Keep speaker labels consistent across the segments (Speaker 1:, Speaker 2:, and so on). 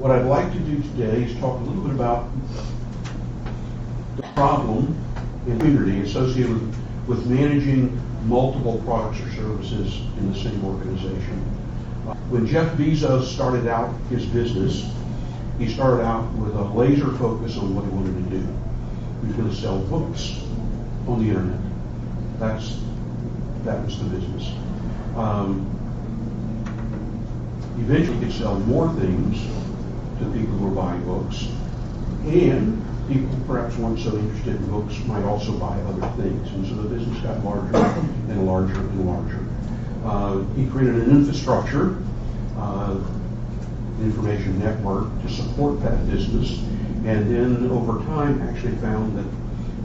Speaker 1: what I'd like to do today is talk a little bit about the problem and opportunity associated with managing multiple products or services in the same organization. When Jeff Bezos started out his business, he started out with a laser focus on what he wanted to do. He was going to sell books on the internet. That was the business. Eventually he could sell more things to people who were buying books, and people who perhaps weren't so interested in books might also buy other things, and so the business got larger and larger and larger. He created an infrastructure, information network to support that business, and then over time actually found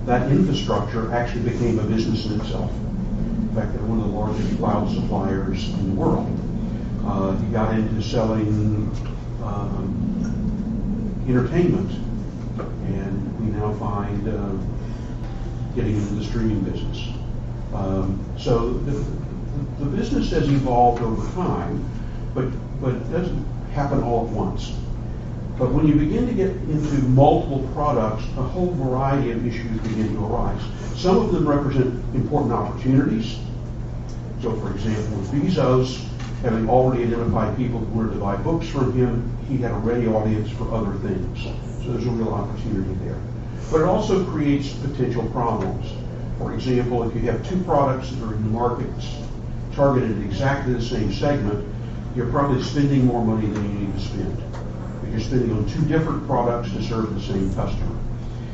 Speaker 1: that infrastructure actually became a business in itself. In fact, they're one of the largest cloud suppliers in the world. He got into selling entertainment, and we now find getting into the streaming business. So the business has evolved over time, but it doesn't happen all at once. But when you begin to get into multiple products, a whole variety of issues begin to arise. Some of them represent important opportunities. So for example, with Bezos, having already identified people who wanted to buy books from him, he had a ready audience for other things. So there's a real opportunity there. But it also creates potential problems. For example, if you have two products that are in the markets targeted at exactly the same segment, you're probably spending more money than you need to spend. But you're spending on two different products to serve the same customer.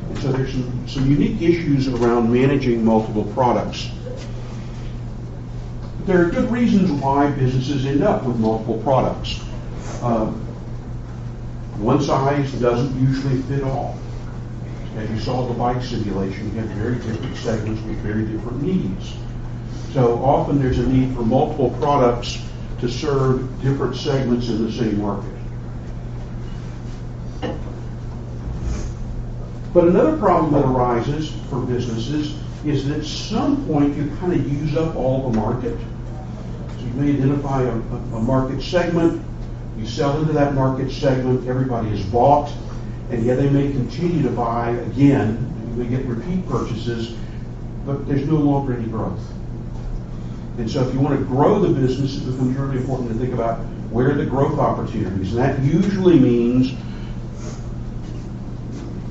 Speaker 1: And so there's some unique issues around managing multiple products. There are good reasons why businesses end up with multiple products. One size doesn't usually fit all. As you saw the bike simulation, you have very different segments with very different needs. So often there's a need for multiple products to serve different segments in the same market. But another problem that arises for businesses is that at some point you kind of use up all the market. So you may identify a market segment, you sell into that market segment, everybody is bought, and yet they may continue to buy again, you may get repeat purchases, but there's no longer any growth. And so if you want to grow the business, it becomes really important to think about where are the growth opportunities, and that usually means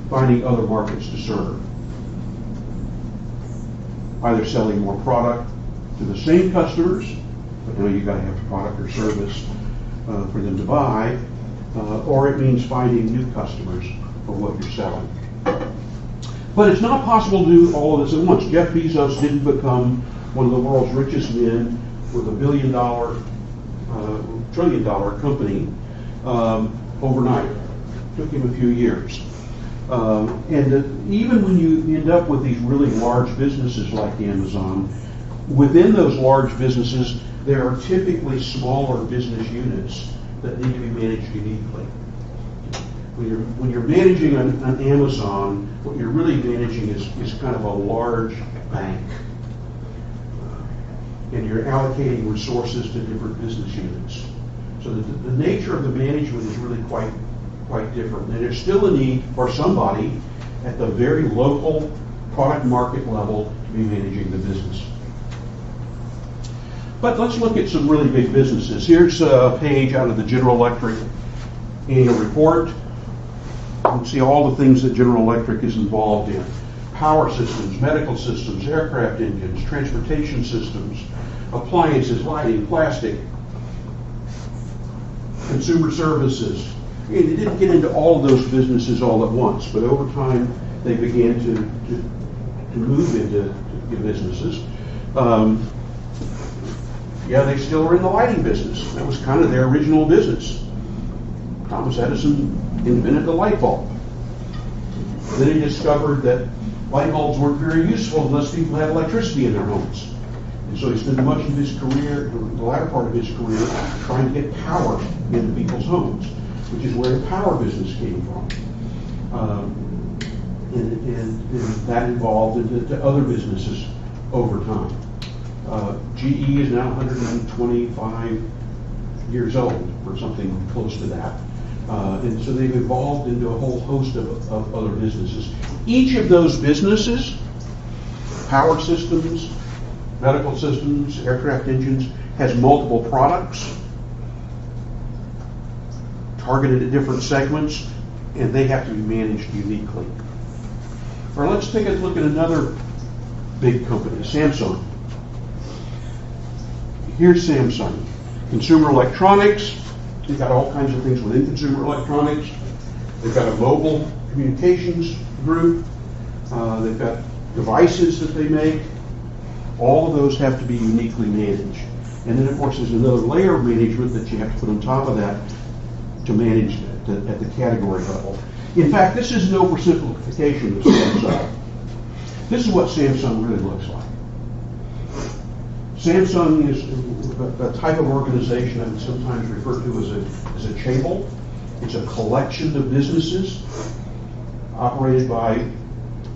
Speaker 1: finding other markets to serve. Either selling more product to the same customers, but now you've got to have a product or service for them to buy, or it means finding new customers for what you're selling. But it's not possible to do all of this at once. Jeff Bezos didn't become one of the world's richest men with $1 billion, trillion-dollar company overnight. It took him a few years. And even when you end up with these really large businesses like Amazon, within those large businesses, there are typically smaller business units that need to be managed uniquely. When you're managing an Amazon, what you're really managing is kind of a large bank. And you're allocating resources to different business units. So the nature of the management is really quite different. And there's still a need for somebody at the very local product market level to be managing the business. But let's look at some really big businesses. Here's a page out of the General Electric annual report. You can see all the things that General Electric is involved in. Power systems, medical systems, aircraft engines, transportation systems, appliances, lighting, plastic, consumer services. And they didn't get into all of those businesses all at once, but over time they began to move into businesses. They still were in the lighting business. That was kind of their original business. Thomas Edison invented the light bulb. Then he discovered that light bulbs weren't very useful unless people had electricity in their homes. And so he spent much of his career, the latter part of his career, trying to get power into people's homes, which is where the power business came from. And that evolved into other businesses over time. GE is now 125 years old, or something close to that. And so they've evolved into a whole host of other businesses. Each of those businesses, power systems, medical systems, aircraft engines, has multiple products targeted at different segments, and they have to be managed uniquely. All right, let's take a look at another big company, Samsung. Here's Samsung. Consumer electronics. They've got all kinds of things within consumer electronics. They've got a mobile communications group. They've got devices that they make. All of those have to be uniquely managed. And then, of course, there's another layer of management that you have to put on top of that to manage at the category level. In fact, this is an oversimplification of Samsung. This is what Samsung really looks like. Samsung is a type of organization that is sometimes referred to as a chaebol. It's a collection of businesses operated by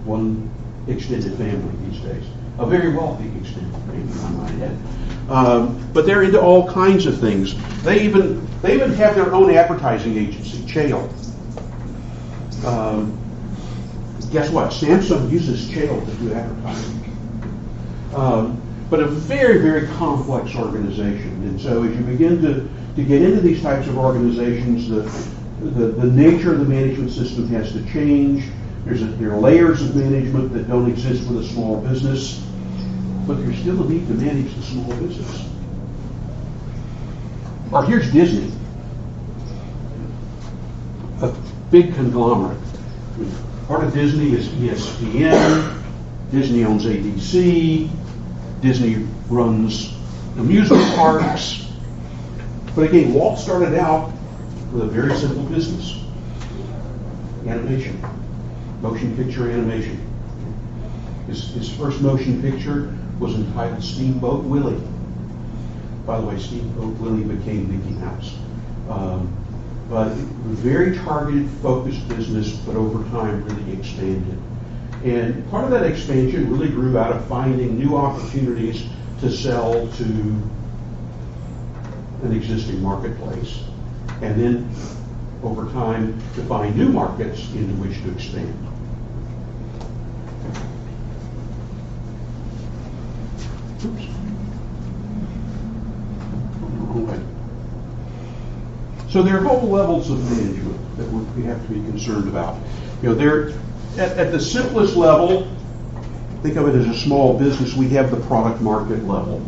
Speaker 1: one extended family these days. A very wealthy extended family, I might add. But they're into all kinds of things. They even have their own advertising agency, Chael. Guess what? Samsung uses Chael to do advertising. But a very, very complex organization. And so as you begin to get into these types of organizations, the nature of the management system has to change. There are layers of management that don't exist with a small business, but there's still a need to manage the small business. Or here's Disney, a big conglomerate. Part of Disney is ESPN, Disney owns ABC, Disney runs amusement parks. But again, Walt started out with a very simple business. Animation, motion picture animation. His first motion picture was entitled Steamboat Willie. By the way, Steamboat Willie became Mickey Mouse. But very targeted, focused business, but over time really expanded. And part of that expansion really grew out of finding new opportunities to sell to an existing marketplace. And then over time to find new markets into which to expand. Oops. Wrong way. So there are whole levels of management that we have to be concerned about. You know, they're at the simplest level, think of it as a small business, we have the product market level.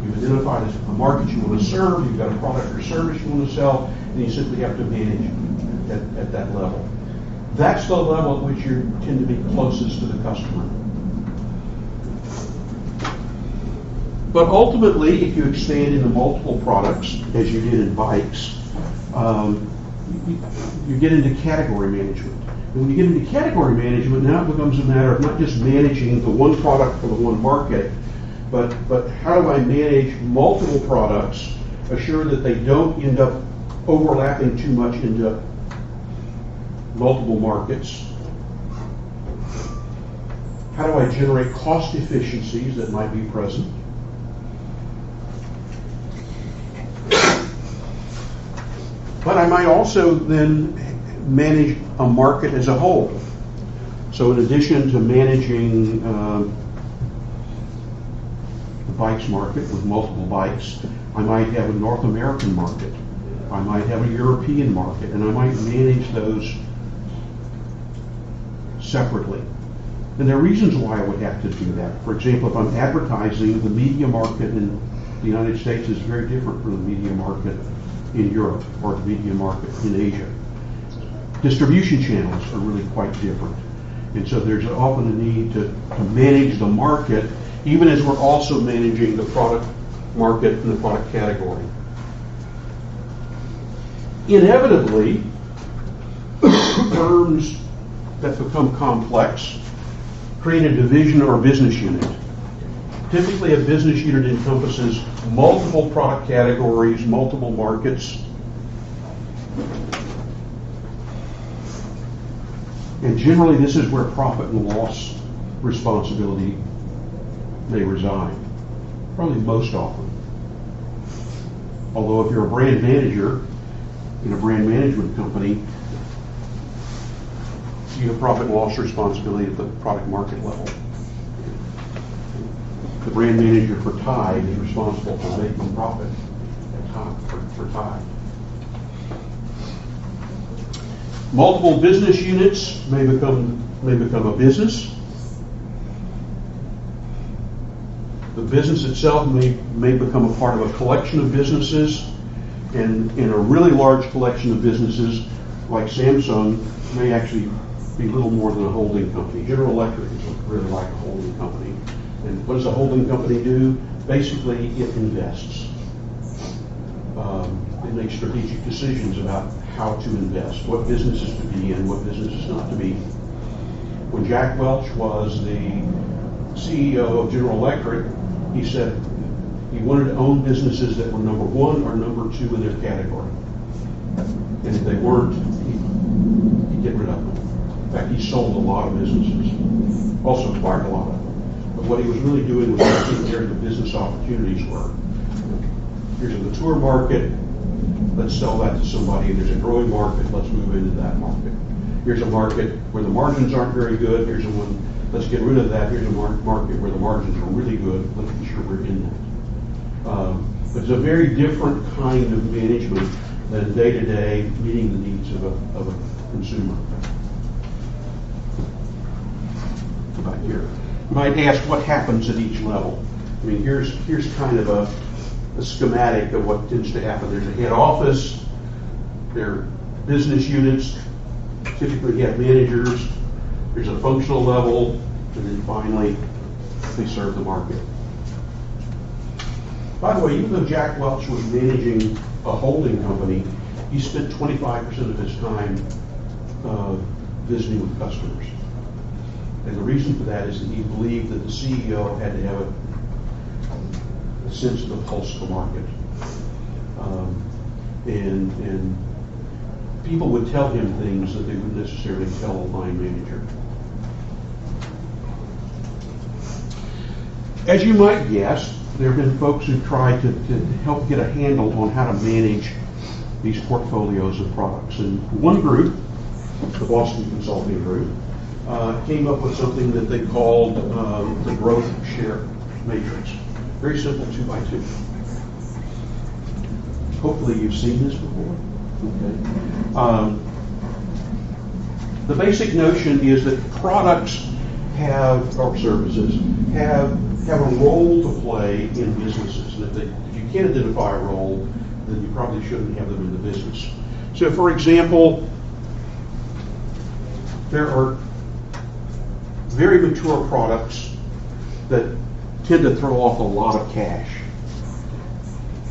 Speaker 1: You've identified a market you want to serve, you've got a product or service you want to sell, and you simply have to manage at that level. That's the level at which you tend to be closest to the customer. But ultimately, if you expand into multiple products, as you did in bikes, you get into category management. And when you get into category management, now it becomes a matter of not just managing the one product for the one market, but how do I manage multiple products, assure that they don't end up overlapping too much into multiple markets? How do I generate cost efficiencies that might be present? But I might also then manage a market as a whole. So in addition to managing the bikes market with multiple bikes, I might have a North American market. I might have a European market, and I might manage those separately. And there are reasons why I would have to do that. For example, if I'm advertising, the media market in the United States is very different from the media market in Europe or the media market in Asia. Distribution channels are really quite different. And so there's often a need to manage the market, even as we're also managing the product market and the product category. Inevitably, terms that become complex create a division or a business unit. Typically, a business unit encompasses multiple product categories, multiple markets. And generally, this is where profit and loss responsibility may reside, probably most often. Although if you're a brand manager In a brand management company, you have profit and loss responsibility at the product market level. The brand manager for Tide is responsible for making profit for Tide. Multiple business units may become a business. The business itself may become a part of a collection of businesses, and in a really large collection of businesses, like Samsung, may actually be little more than a holding company. General Electric is really like a holding company. And what does a holding company do? Basically, it invests. It makes strategic decisions about how to invest, what businesses to be in, what businesses not to be. When Jack Welch was the CEO of General Electric, he said he wanted to own businesses that were number one or number two in their category. And if they weren't, he'd get rid of them. In fact, he sold a lot of businesses, also acquired a lot of them. But what he was really doing was looking where the business opportunities were. Here's a mature market, let's sell that to somebody. There's a growing market, let's move into that market. Here's a market where the margins aren't very good, here's a one, let's get rid of that. Here's a market where the margins are really good, let's be sure we're in that. But it's a very different kind of management than day-to-day meeting the needs of a consumer. Back here. You might ask what happens at each level. I mean, here's kind of a schematic of what tends to happen. There's a head office, there are business units, typically you have managers, there's a functional level, and then finally they serve the market. By the way, even though Jack Welch was managing a holding company, he spent 25% of his time visiting with customers. And the reason for that is that he believed that the CEO had to have a sense of the pulse of the market. And people would tell him things that they wouldn't necessarily tell a line manager. As you might guess, there have been folks who tried to help get a handle on how to manage these portfolios of products. And one group, the Boston Consulting Group, came up with something that they called the growth share matrix. Very simple 2x2. Hopefully you've seen this before. Okay. The basic notion is that products or services have a role to play in businesses. And if you can't identify a role, then you probably shouldn't have them in the business. So for example, there are very mature products that tend to throw off a lot of cash.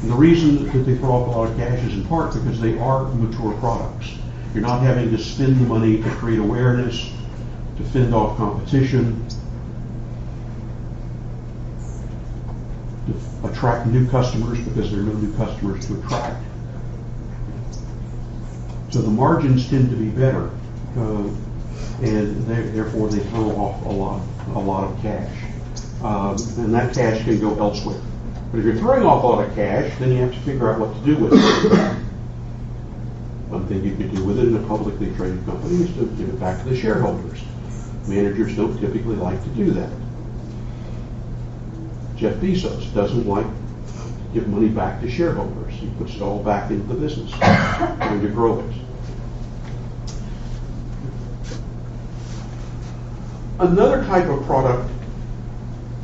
Speaker 1: And the reason that they throw off a lot of cash is in part because they are mature products. You're not having to spend the money to create awareness, to fend off competition, to attract new customers because there are no new customers to attract. So the margins tend to be better, and therefore they throw off a lot of cash. And that cash can go elsewhere. But if you're throwing off a lot of cash, then you have to figure out what to do with it. One thing you could do with it in a publicly traded company is to give it back to the shareholders. Managers don't typically like to do that. Jeff Bezos doesn't like to give money back to shareholders. He puts it all back into the business, trying to grow it. Another type of product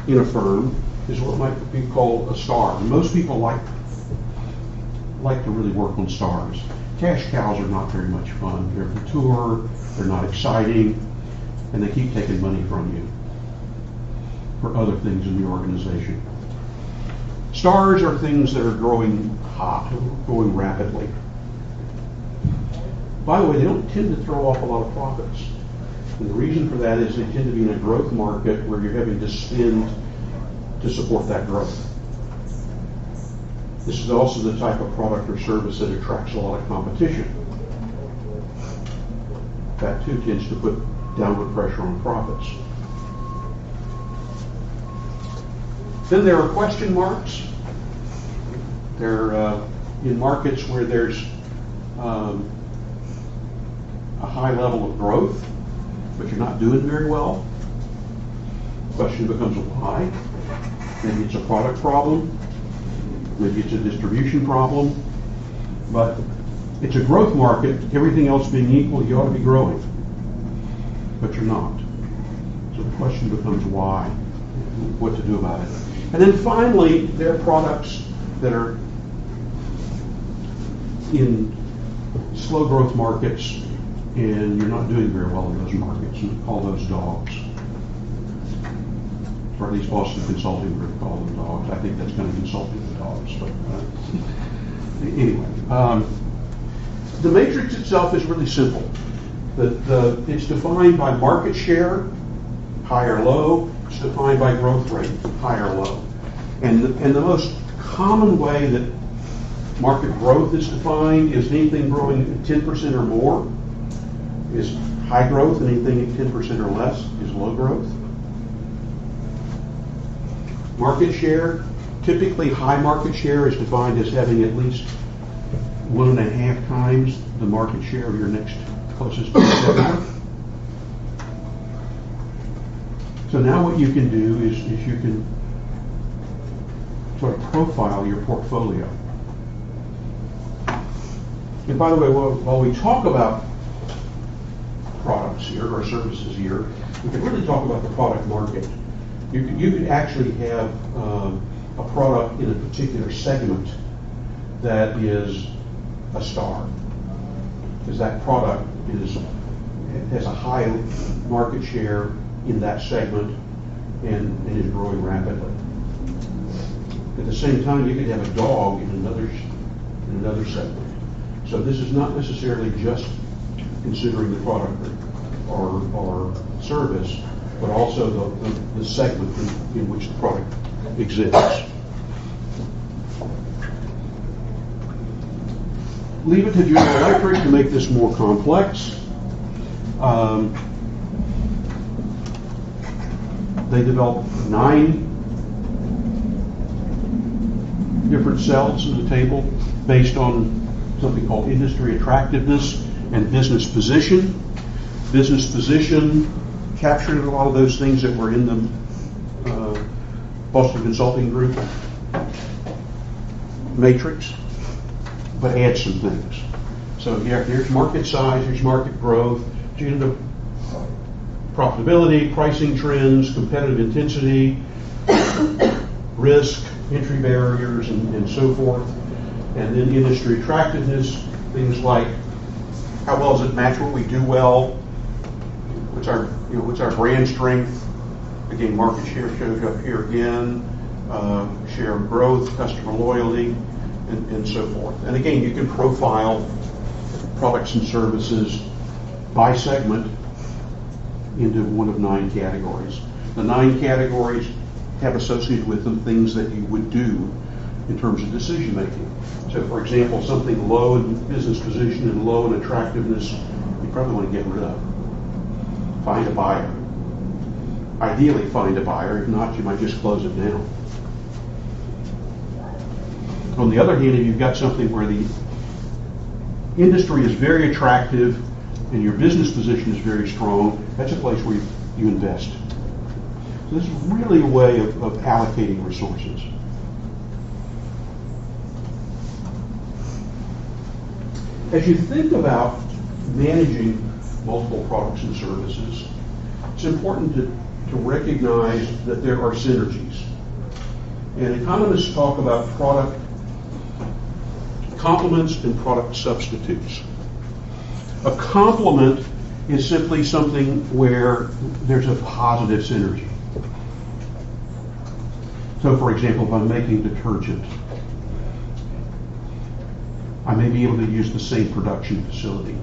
Speaker 1: in a firm is what might be called a star. And most people like to really work on stars. Cash cows are not very much fun. They're mature, they're not exciting, and they keep taking money from you for other things in the organization. Stars are things that are growing hot, growing rapidly. By the way, they don't tend to throw off a lot of profits. And the reason for that is they tend to be in a growth market where you're having to spend to support that growth. This is also the type of product or service that attracts a lot of competition. That too tends to put downward pressure on profits. Then there are question marks. They're in markets where there's a high level of growth, but you're not doing very well. The question becomes why. Maybe it's a product problem, maybe it's a distribution problem, but it's a growth market. Everything else being equal, you ought to be growing, but you're not. So the question becomes why, what to do about it. And then finally, there are products that are in slow growth markets and you're not doing very well in those markets. We call those dogs. Or at least Boston Consulting Group call them dogs. I think that's kind of insulting to dogs. But anyway, the matrix itself is really simple. It's defined by market share, high or low. It's defined by growth rate, high or low. And the most common way that market growth is defined is anything growing at 10% or more is high growth, and anything at 10% or less is low growth. Market share, typically high market share is defined as having at least 1.5 times the market share of your next closest competitor. So now what you can do is you can sort of profile your portfolio. And by the way, while we talk about products here or services here, we can really talk about the product market. You could actually have a product in a particular segment that is a star, because that product has a high market share in that segment and is growing rapidly. At the same time, you could have a dog in another segment. So this is not necessarily just considering the product or service, but also the segment in which the product exists. Leave it to General Electric to make this more complex. They developed 9 different cells in the table based on something called industry attractiveness and business position. Business position captured a lot of those things that were in the Boston Consulting Group matrix, but add some things. So here's market size, here's market growth, profitability, pricing trends, competitive intensity, risk, entry barriers, and so forth. And then industry attractiveness, things like how well does it match what we do well? What's our brand strength? Again, market share shows up here again. Share of growth, customer loyalty, and so forth. And again, you can profile products and services by segment into one of 9 categories. The 9 categories have associated with them things that you would do in terms of decision making. So for example, something low in business position and low in attractiveness, you probably want to get rid of. Find a buyer. Ideally find a buyer, if not, you might just close it down. On the other hand, if you've got something where the industry is very attractive and your business position is very strong, that's a place where you invest. So this is really a way of allocating resources. As you think about managing multiple products and services, it's important to recognize that there are synergies. And economists talk about product complements and product substitutes. A complement is simply something where there's a positive synergy. So for example, if I'm making detergent, I may be able to use the same production facility.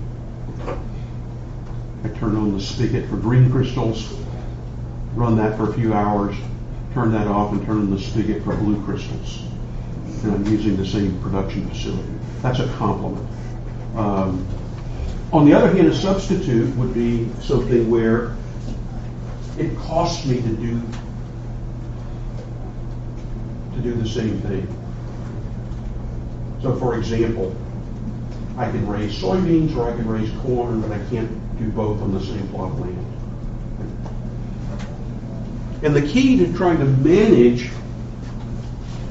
Speaker 1: I turn on the spigot for green crystals, run that for a few hours, turn that off and turn on the spigot for blue crystals. And I'm using the same production facility. That's a complement. On the other hand, a substitute would be something where it costs me to do the same thing. So for example, I can raise soybeans or I can raise corn, but I can't do both on the same plot of land. And the key to trying to manage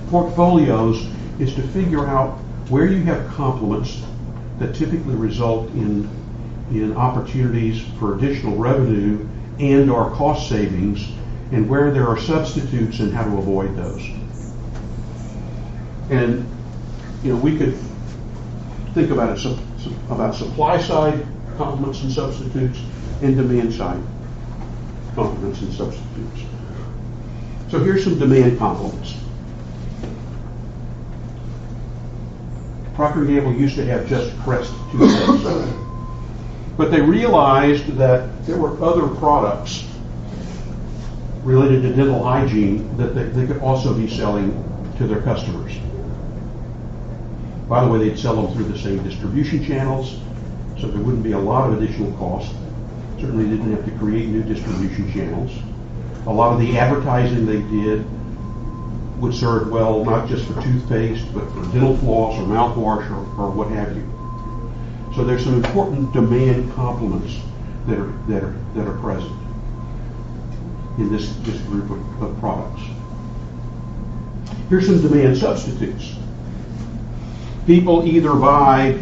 Speaker 1: portfolios is to figure out where you have complements that typically result in opportunities for additional revenue and or cost savings, and where there are substitutes and how to avoid those. And we could think about it about supply side complements and substitutes and demand side complements and substitutes. So here's some demand complements. Procter & Gamble used to have just Crest toothpaste, but they realized that there were other products related to dental hygiene that they could also be selling to their customers. By the way, they'd sell them through the same distribution channels, so there wouldn't be a lot of additional cost. Certainly didn't have to create new distribution channels. A lot of the advertising they did would serve well not just for toothpaste, but for dental floss or mouthwash or what have you. So there's some important demand complements that are present in this group of products. Here's some demand substitutes. People either buy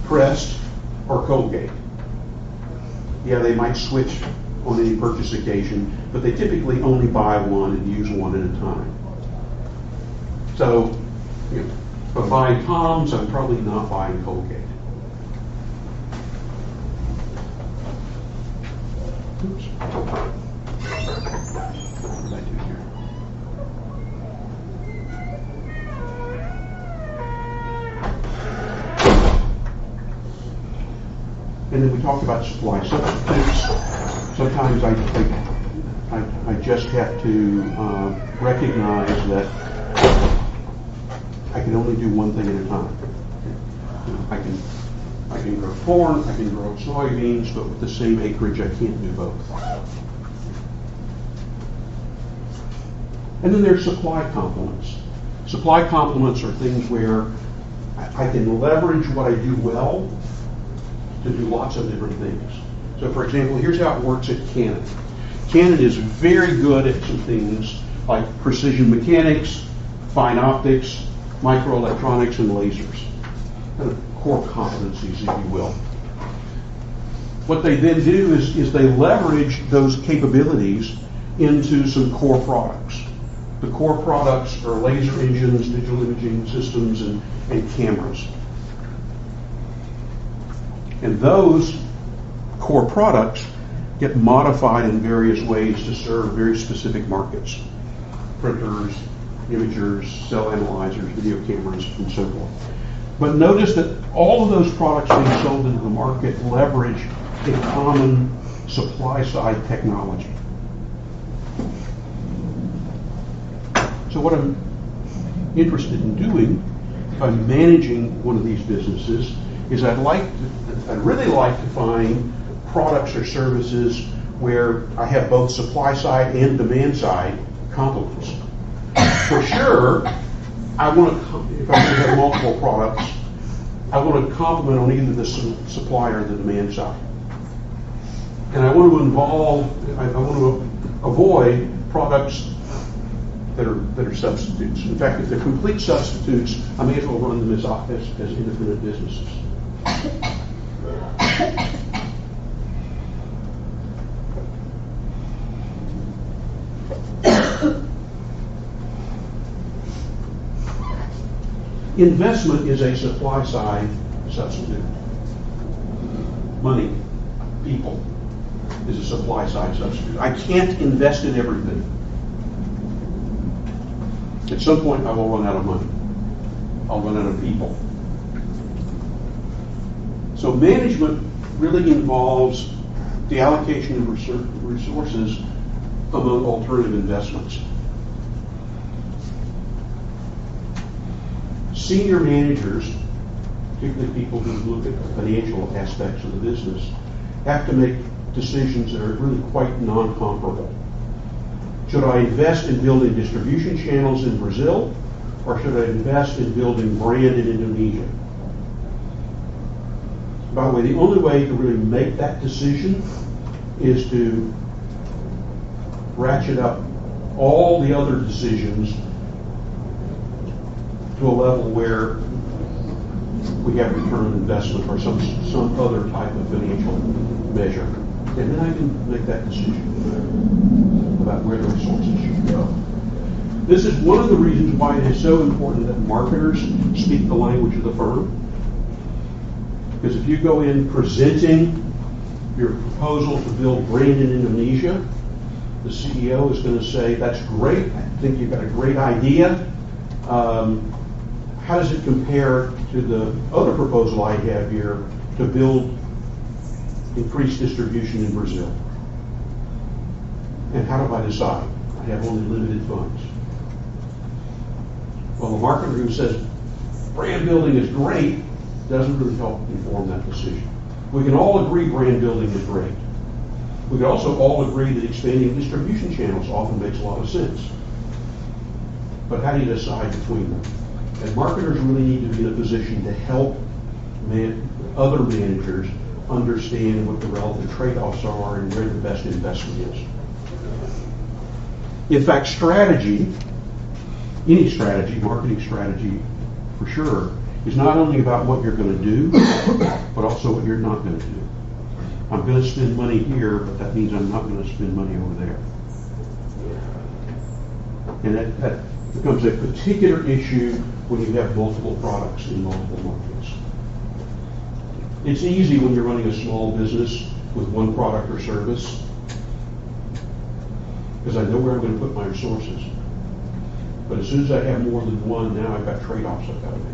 Speaker 1: Crest or Colgate. Yeah, they might switch on any purchase occasion, but they typically only buy one and use one at a time. So, if I'm buying Tom's, I'm probably not buying Colgate. Oops. What did I do here? And then we talked about supply substitutes. Sometimes I just have to recognize that I can only do one thing at a time. I can grow corn, I can grow soybeans, but with the same acreage I can't do both. And then there's supply complements. Supply complements are things where I can leverage what I do well to do lots of different things. So for example, here's how it works at Canon. Canon is very good at some things like precision mechanics, fine optics, microelectronics, and lasers. Kind of core competencies, if you will. What they then do is they leverage those capabilities into some core products. The core products are laser engines, digital imaging systems, and cameras. And those core products get modified in various ways to serve very specific markets. Printers, imagers, cell analyzers, video cameras, and so forth. But notice that all of those products being sold into the market leverage a common supply-side technology. So what I'm interested in doing, if I'm managing one of these businesses, is I'd really like to find products or services where I have both supply side and demand side complements. For sure, if I'm going to have multiple products, I want to complement on either the supply or the demand side. And I want to avoid products that are substitutes. In fact, if they're complete substitutes, I may as well run them as independent businesses. Investment is a supply side substitute. Money, people, is a supply side substitute. I can't invest in everything. At some point I will run out of money. I'll run out of people. So management really involves the allocation of resources among alternative investments. Senior managers, particularly people who look at the financial aspects of the business, have to make decisions that are really quite non-comparable. Should I invest in building distribution channels in Brazil, or should I invest in building brand in Indonesia? By the way, the only way to really make that decision is to ratchet up all the other decisions to a level where we have return on investment or some other type of financial measure. And then I can make that decision about where the resources should go. This is one of the reasons why it is so important that marketers speak the language of the firm. Because if you go in presenting your proposal to build brand in Indonesia, the CEO is going to say, that's great, I think you've got a great idea. How does it compare to the other proposal I have here to build increased distribution in Brazil? And how do I decide? I have only limited funds. Well, the marketer who says brand building is great doesn't really help inform that decision. We can all agree brand building is great. We can also all agree that expanding distribution channels often makes a lot of sense. But how do you decide between them? And marketers really need to be in a position to help other managers understand what the relative trade-offs are and where the best investment is. In fact, strategy, any strategy, marketing strategy for sure, is not only about what you're going to do, but also what you're not going to do. I'm going to spend money here, but that means I'm not going to spend money over there. And that becomes a particular issue when you have multiple products in multiple markets. It's easy when you're running a small business with one product or service, because I know where I'm going to put my resources. But as soon as I have more than one, now I've got trade-offs I've got to make.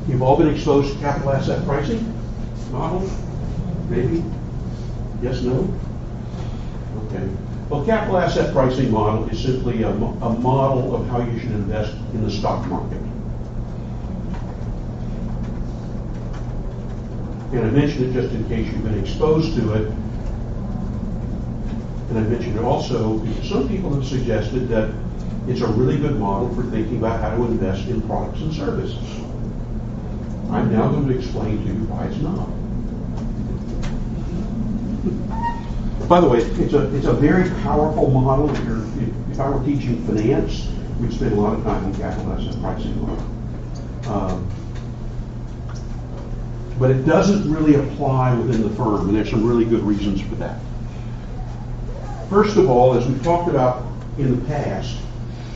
Speaker 1: You've all been exposed to capital asset pricing model? Maybe? Yes, no? Okay. Well, capital asset pricing model is simply a model of how you should invest in the stock market. And I mentioned it just in case you've been exposed to it. And I mentioned it also because some people have suggested that it's a really good model for thinking about how to invest in products and services. I'm now going to explain to you why it's not. By the way, it's a very powerful model. If I were teaching finance, we'd spend a lot of time on capital asset pricing model. But it doesn't really apply within the firm, and there's some really good reasons for that. First of all, as we've talked about in the past,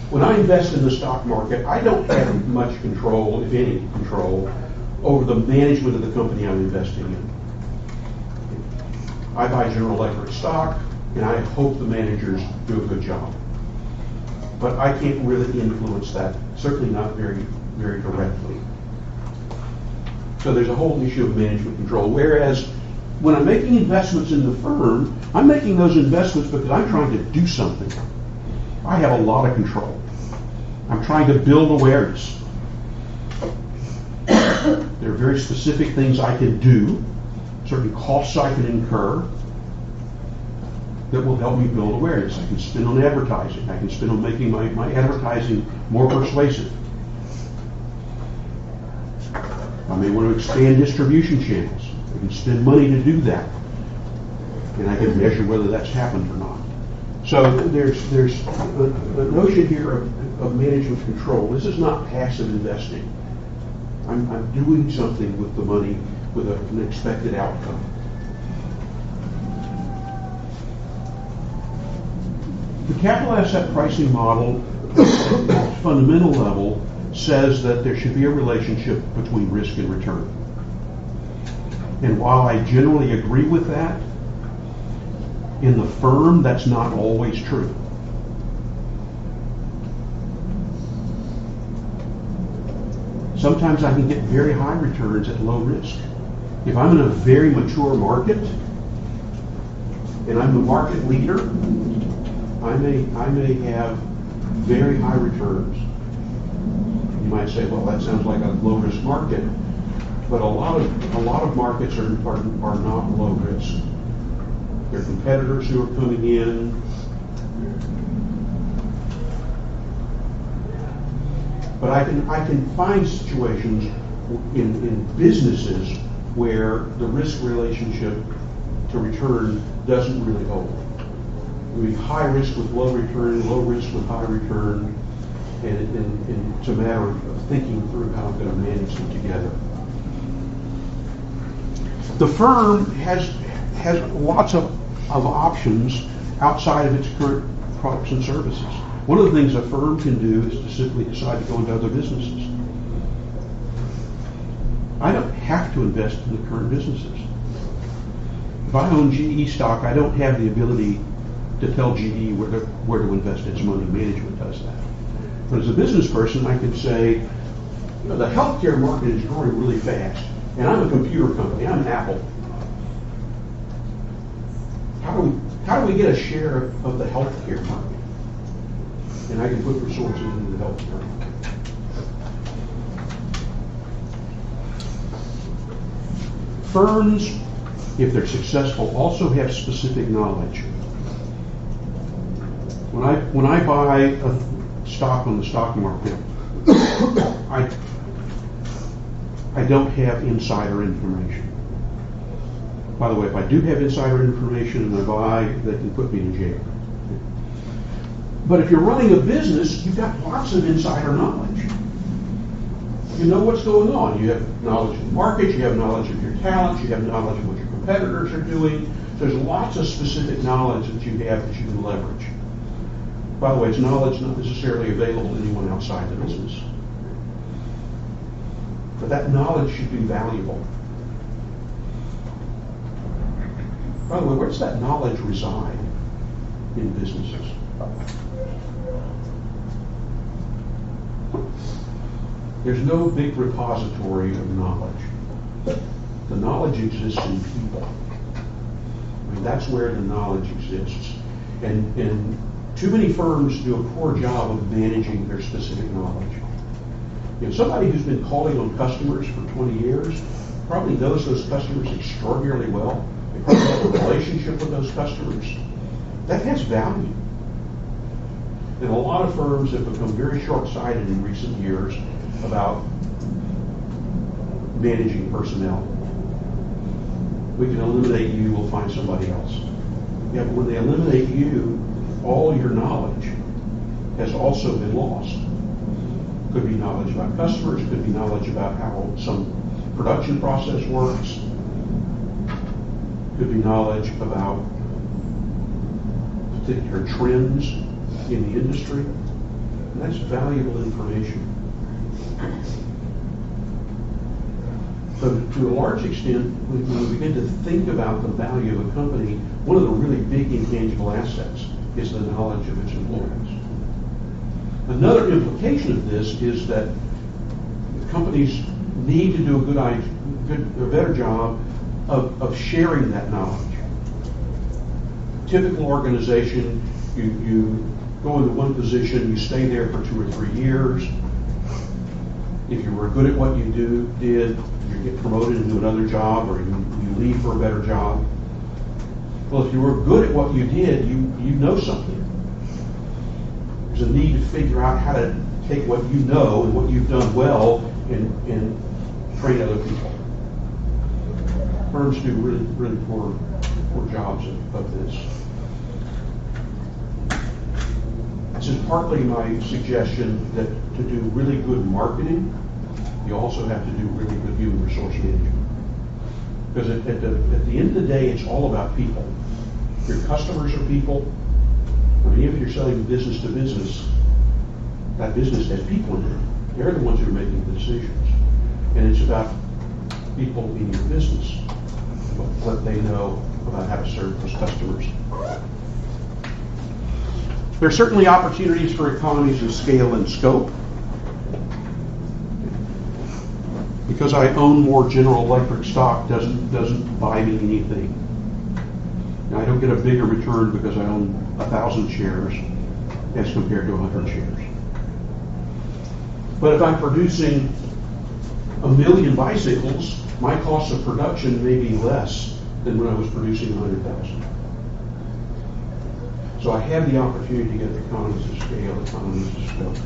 Speaker 1: when I invest in the stock market, I don't have much control, if any control, over the management of the company I'm investing in. I buy General Electric stock, and I hope the managers do a good job. But I can't really influence that, certainly not very, very directly. So there's a whole issue of management control. Whereas when I'm making investments in the firm, I'm making those investments because I'm trying to do something. I have a lot of control. I'm trying to build awareness. There are very specific things I can do, certain costs I can incur that will help me build awareness. I can spend on advertising. I can spend on making my advertising more persuasive. I may want to expand distribution channels. I can spend money to do that. And I can measure whether that's happened or not. So there's a notion here of management control. This is not passive investing. I'm doing something with the money with an expected outcome. The capital asset pricing model, at the fundamental level, says that there should be a relationship between risk and return. And while I generally agree with that, in the firm, that's not always true. Sometimes I can get very high returns at low risk. If I'm in a very mature market and I'm the market leader, I may have very high returns. You might say, well, that sounds like a low risk market, but a lot of markets are not low risk. There are competitors who are coming in. But I can find situations in businesses where the risk relationship to return doesn't really hold. I mean, high risk with low return, low risk with high return, and it's a matter of thinking through how I'm going to manage them together. The firm has lots of options outside of its current products and services. One of the things a firm can do is to simply decide to go into other businesses. I don't have to invest in the current businesses. If I own GE stock, I don't have the ability to tell GE where to invest its money. Management does that. But as a business person, I can say, the healthcare market is growing really fast, and I'm a computer company. I'm Apple. How do we get a share of the healthcare market? And I can put resources into the healthcare market. Firms, if they're successful, also have specific knowledge. When I buy a stock on the stock market, I don't have insider information. By the way, if I do have insider information and I buy, they can put me in jail. But if you're running a business, you've got lots of insider knowledge. You know what's going on. You have knowledge of the market, you have knowledge of your talents, you have knowledge of what your competitors are doing. There's lots of specific knowledge that you have that you can leverage. By the way, it's knowledge not necessarily available to anyone outside the business. But that knowledge should be valuable. By the way, where does that knowledge reside in businesses? There's no big repository of knowledge. The knowledge exists in people. I mean, that's where the knowledge exists. And too many firms do a poor job of managing their specific knowledge. You know, somebody who's been calling on customers for 20 years probably knows those customers extraordinarily well. They probably have a relationship with those customers. That has value. And a lot of firms have become very short-sighted in recent years about managing personnel. We can eliminate you, we'll find somebody else. Yeah, but when they eliminate you, all your knowledge has also been lost. Could be knowledge about customers, could be knowledge about how some production process works, could be knowledge about particular trends in the industry. And that's valuable information. So to a large extent, when we begin to think about the value of a company, one of the really big intangible assets is the knowledge of its employees. Another implication of this is that companies need to do a better job of sharing that knowledge. Typical organization, you go into one position, you stay there for 2 or 3 years. If you were good at what you did, you get promoted into another job, or you leave for a better job. Well, if you were good at what you did, you know something. There's a need to figure out how to take what you know and what you've done well and train other people. Firms do really poor jobs of this. This is partly my suggestion that to do really good marketing, you also have to do really good human resource management. Because at the end of the day, it's all about people. Your customers are people. I mean, if you're selling business to business, that business has people in it. They're the ones who are making the decisions. And it's about people in your business, what they know about how to serve those customers. There are certainly opportunities for economies of scale and scope. Because I own more General Electric stock doesn't buy me anything. Now, I don't get a bigger return because I own 1,000 shares as compared to 100 shares. But if I'm producing 1 million bicycles, my cost of production may be less than when I was producing 100,000. So I have the opportunity to get economies of scale, economies of scope.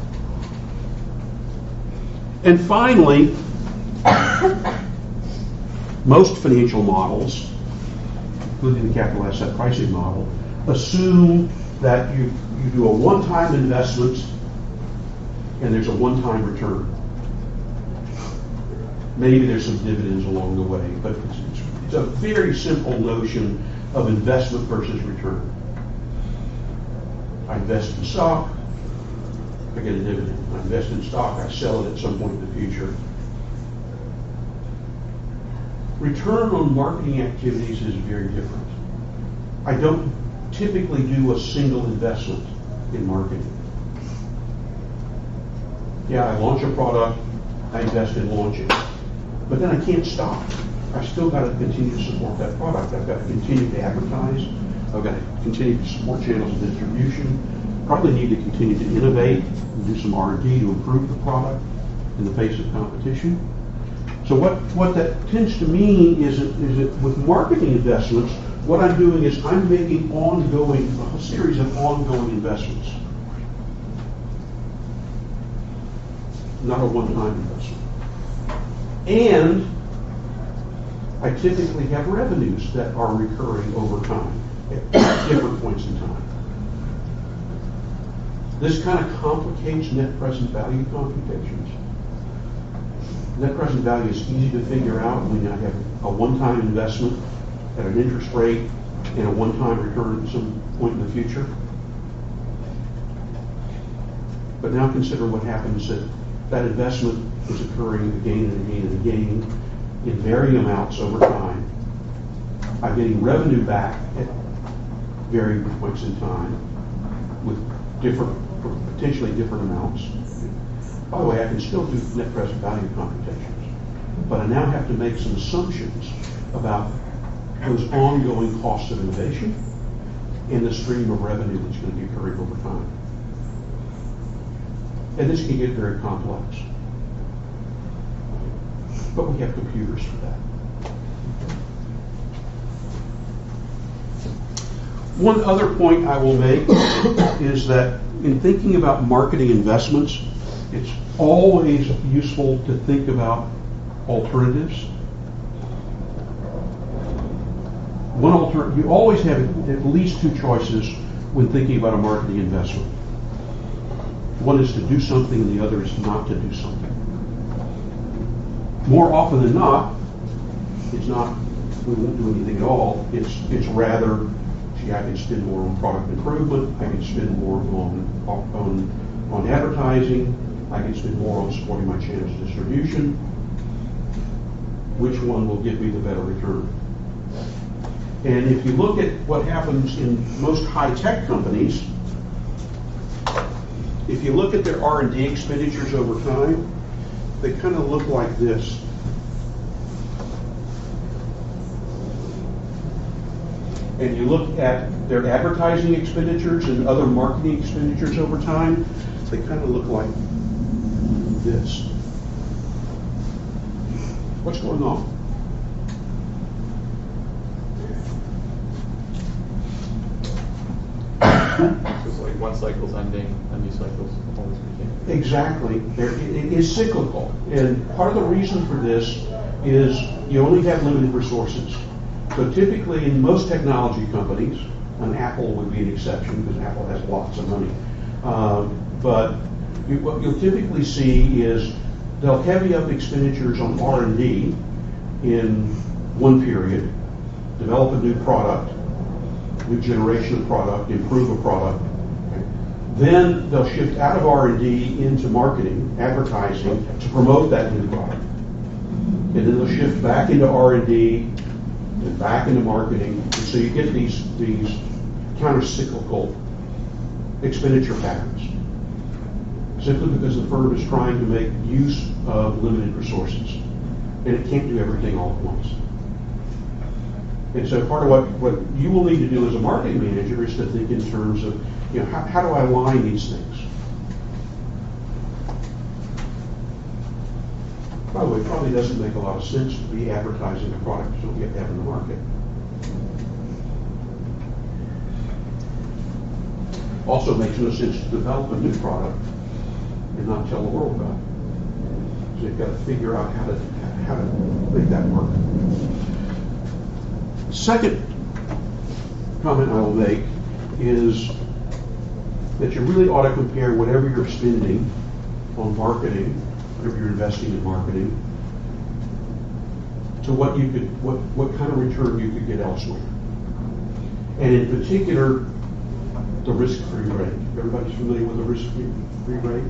Speaker 1: And finally, most financial models, including the capital asset pricing model, assume that you do a one-time investment and there's a one-time return. Maybe there's some dividends along the way, but it's a very simple notion of investment versus return. I invest in stock, I get a dividend. I invest in stock, I sell it at some point in the future. Return on marketing activities is very different. I don't typically do a single investment in marketing. Yeah, I launch a product, I invest in launching. But then I can't stop. I still got to continue to support that product. I've got to continue to advertise. I've got to continue to support channels of distribution. Probably need to continue to innovate and do some R&D to improve the product in the face of competition. So what that tends to mean is that with marketing investments, what I'm doing is I'm making a series of ongoing investments. Not a one-time investment. And I typically have revenues that are recurring over time at different points in time. This kind of complicates net present value computations. Net present value is easy to figure out when I have a one-time investment at an interest rate and a one-time return at some point in the future. But now consider what happens that that investment is occurring again and again and again in varying amounts over time. I'm getting revenue back at varying points in time with potentially different amounts. By the way, I can still do net present value computations, but I now have to make some assumptions about those ongoing costs of innovation and the stream of revenue that's going to be occurring over time. And this can get very complex. But we have computers for that. One other point I will make is that in thinking about marketing investments, it's always useful to think about alternatives. You always have at least two choices when thinking about a marketing investment. One is to do something and the other is not to do something. More often than not, it's not, we won't do anything at all. It's rather, gee, I can spend more on product improvement, I can spend more on advertising, I can spend more on supporting my channels of distribution. Which one will give me the better return? And if you look at what happens in most high-tech companies, if you look at their R&D expenditures over time, they kind of look like this. And you look at their advertising expenditures and other marketing expenditures over time, they kind of look like this. What's going on?
Speaker 2: It's like one cycle's ending, a new cycle's always beginning.
Speaker 1: Exactly. It is cyclical. And part of the reason for this is you only have limited resources. So typically in most technology companies, and Apple would be an exception because Apple has lots of money, but what you'll typically see is they'll heavy up expenditures on R&D in one period, develop a new product, new generation of product, improve a product. Okay. Then they'll shift out of R&D into marketing, advertising, to promote that new product. And then they'll shift back into R&D and back into marketing. And so you get these counter-cyclical expenditure patterns, simply because the firm is trying to make use of limited resources. And it can't do everything all at once. And so part of what you will need to do as a marketing manager is to think in terms of, how do I align these things? By the way, it probably doesn't make a lot of sense to be advertising a product you don't yet have in the market. Also makes no sense to develop a new product and not tell the world about it. They've got to figure out how to make that work. Second comment I will make is that you really ought to compare whatever you're spending on marketing, whatever you're investing in marketing, to what kind of return you could get elsewhere. And in particular, the risk-free rate. Everybody's familiar with the risk-free rate?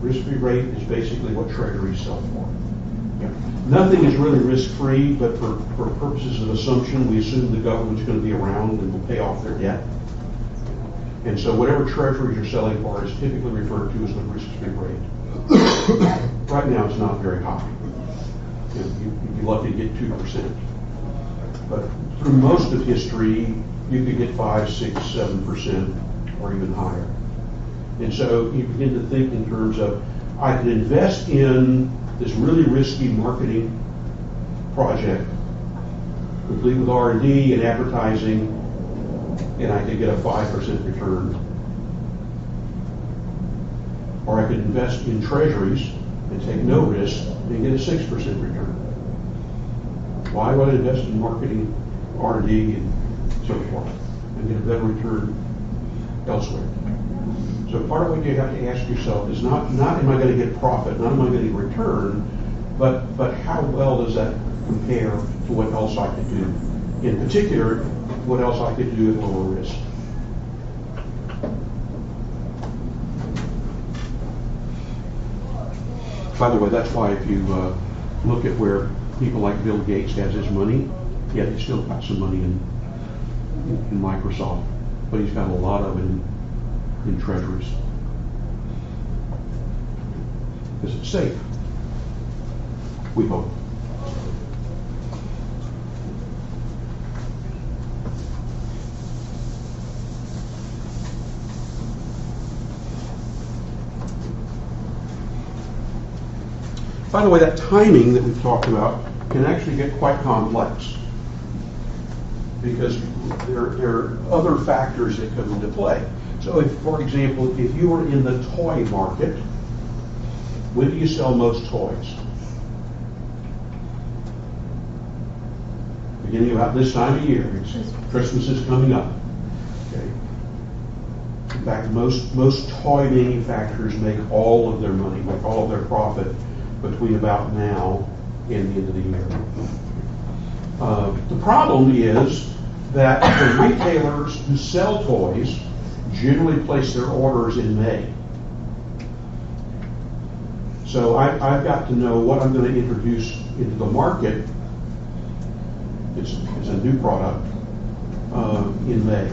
Speaker 1: Risk-free rate is basically what treasuries sell for. Yeah. Nothing is really risk-free, but for purposes of assumption, we assume the government's going to be around and will pay off their debt. And so whatever treasuries you're selling for is typically referred to as the risk-free rate. Right now, it's not very high. You'd be lucky to get 2%. But through most of history, you could get 5, 6, 7%, or even higher. And so you begin to think in terms of, I could invest in this really risky marketing project, complete with R&D and advertising, and I could get a 5% return. Or I could invest in treasuries and take no risk and get a 6% return. Why would I invest in marketing, R&D, and so forth, and get a better return elsewhere? So part of what you have to ask yourself is not am I going to get profit, not am I going to get return, but how well does that compare to what else I could do? In particular, what else I could do at lower risk. By the way, that's why if you look at where people like Bill Gates has his money, yeah, he's still got some money in Microsoft, but he's got a lot of it in treasuries. Because it's safe, we hope. By the way, that timing that we've talked about can actually get quite complex because there are other factors that come into play. So if, for example, if you were in the toy market, when do you sell most toys? Beginning about this time of year. Christmas is coming up. Okay. In fact, most toy manufacturers make all of their money, make all of their profit between about now and the end of the year. The problem is that the retailers who sell toys generally place their orders in May. So I've got to know what I'm going to introduce into the market. It's a new product in May.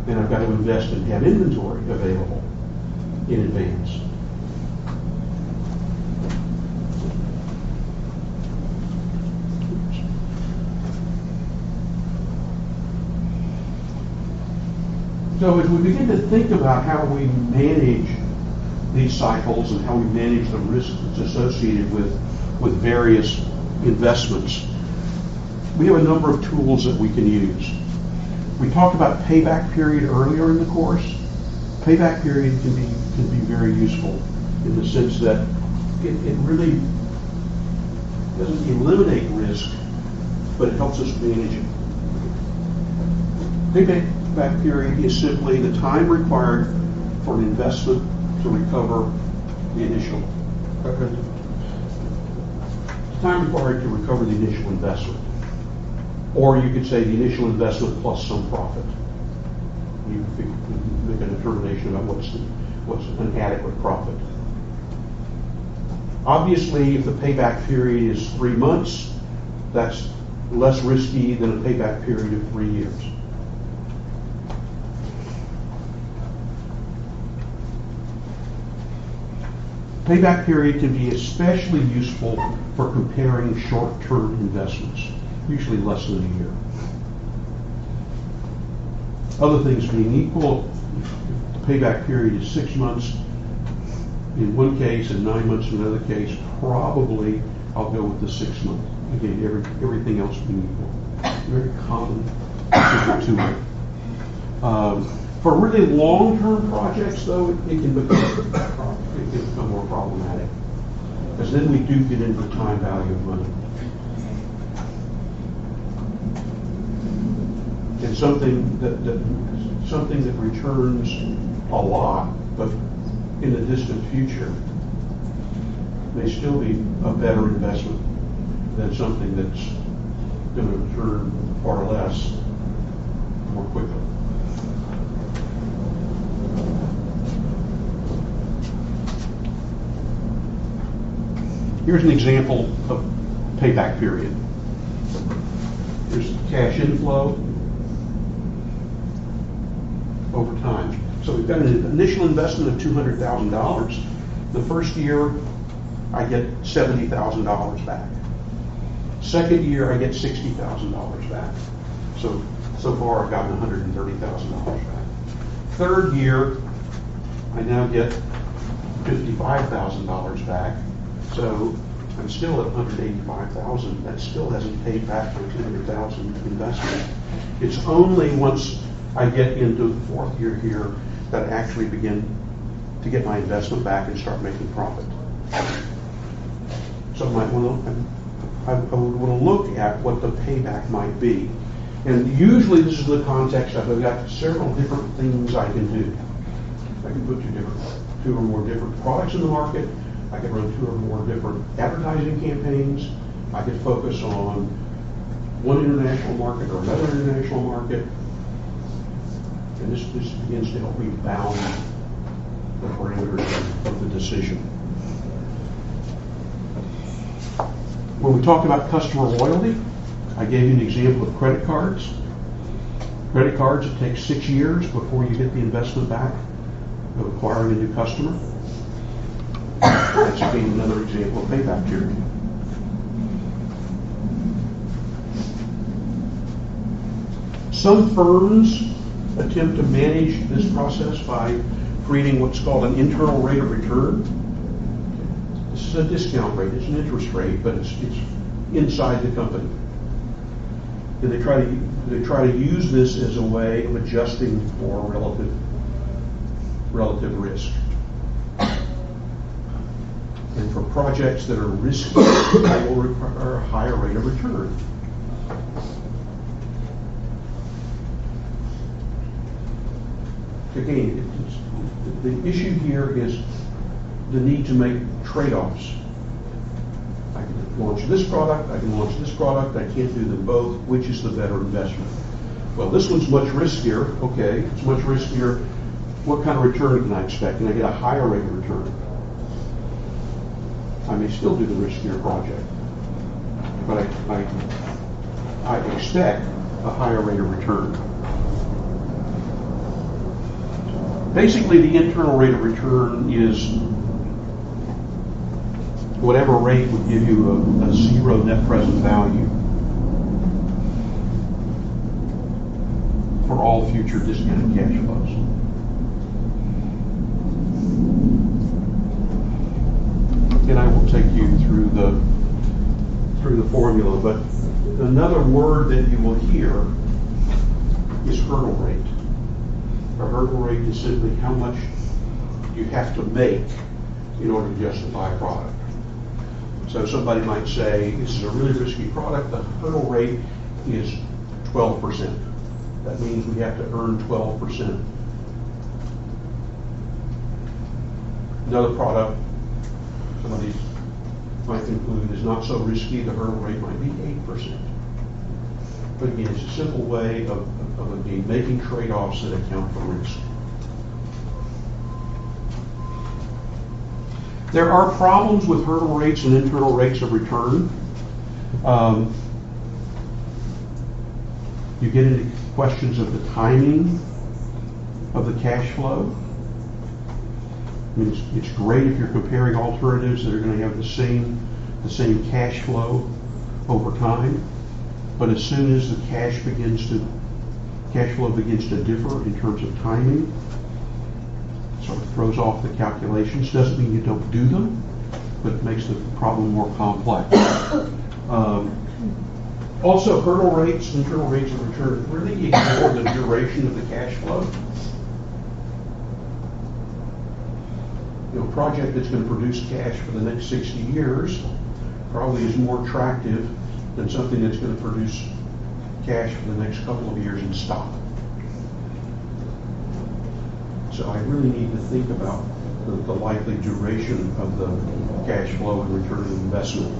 Speaker 1: And I've got to invest and have inventory available in advance. So as we begin to think about how we manage these cycles and how we manage the risk that's associated with various investments, we have a number of tools that we can use. We talked about payback period earlier in the course. Payback period can be very useful in the sense that it really doesn't eliminate risk, but it helps us manage it. Payback period is simply the time required for an investment to recover the initial investment. Or you could say the initial investment plus some profit. You make a determination about what's an adequate profit. Obviously, if the payback period is 3 months, that's less risky than a payback period of 3 years. Payback period can be especially useful for comparing short-term investments, usually less than a year. Other things being equal, if the payback period is 6 months in one case and 9 months in another case, probably I'll go with the 6 month. Again, everything else being equal. Very common to it. For really long-term projects, though, it can become a problem. because then we do get into the time value of money. And something that returns a lot, but in the distant future, may still be a better investment than something that's going to return far less more quickly. Here's an example of payback period. Here's cash inflow over time. So we've got an initial investment of $200,000. The first year, I get $70,000 back. Second year, I get $60,000 back. So far, I've gotten $130,000 back. Third year, I now get $55,000 back. So I'm still at $185,000. That still hasn't paid back my $200,000 investment. It's only once I get into the fourth year here that I actually begin to get my investment back and start making profit. So I would want to look at what the payback might be. And usually this is the context of I've got several different things I can do. I can put two or more different products in the market. I could run 2 or more different advertising campaigns. I could focus on one international market or another international market. And this begins to help me bound the parameters of the decision. When we talked about customer loyalty, I gave you an example of credit cards. Credit cards, it takes 6 years before you get the investment back of acquiring a new customer. That's again another example of payback period. Some firms attempt to manage this process by creating what's called an internal rate of return. This is a discount rate, it's an interest rate, but it's inside the company. And they try to use this as a way of adjusting for relative risk. And for projects that are risky, they will require a higher rate of return. Again, the issue here is the need to make trade-offs. I can launch this product, I can launch this product, I can't do them both. Which is the better investment? Well, this one's much riskier. Okay, it's much riskier. What kind of return can I expect? Can I get a higher rate of return? I may still do the riskier project, but I expect a higher rate of return. Basically, the internal rate of return is whatever rate would give you a zero net present value for all future discounted cash flows. And I will take you through the formula, but another word that you will hear is hurdle rate. A hurdle rate is simply how much you have to make in order to justify a product. So somebody might say, this is a really risky product, the hurdle rate is 12%. That means we have to earn 12%. Another product somebody might conclude is not so risky, the hurdle rate might be 8%. But again, it's a simple way of again, making trade-offs that account for risk. There are problems with hurdle rates and internal rates of return. You get into questions of the timing of the cash flow. I mean, it's great if you're comparing alternatives that are going to have the same cash flow over time, but as soon as the cash flow begins to differ in terms of timing, it sort of throws off the calculations. Doesn't mean you don't do them, but it makes the problem more complex. Also, hurdle rates, internal rates of return, really ignore the duration of the cash flow. A project that's going to produce cash for the next 60 years probably is more attractive than something that's going to produce cash for the next couple of years and stop. So I really need to think about the likely duration of the cash flow and return on investment,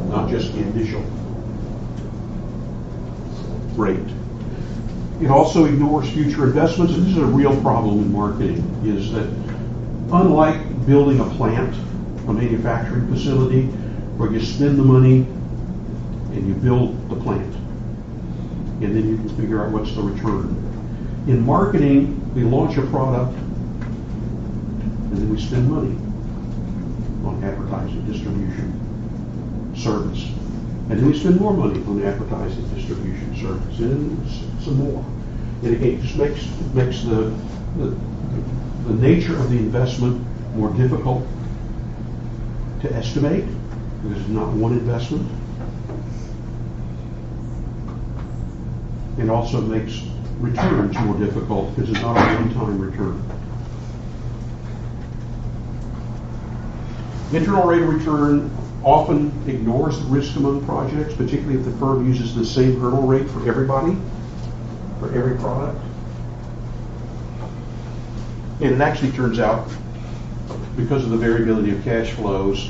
Speaker 1: not just the initial rate. It also ignores future investments, and this is a real problem in marketing, is that unlike building a plant, a manufacturing facility, where you spend the money and you build the plant, and then you can figure out what's the return. In marketing, we launch a product, and then we spend money on advertising, distribution, service. And then we spend more money on advertising, distribution, service, and some more. And again, it just makes the nature of the investment more difficult to estimate, because it's not one investment. It also makes returns more difficult because it's not a one-time return. Internal rate of return often ignores the risk among projects, particularly if the firm uses the same hurdle rate for everybody, for every product. And it actually turns out, because of the variability of cash flows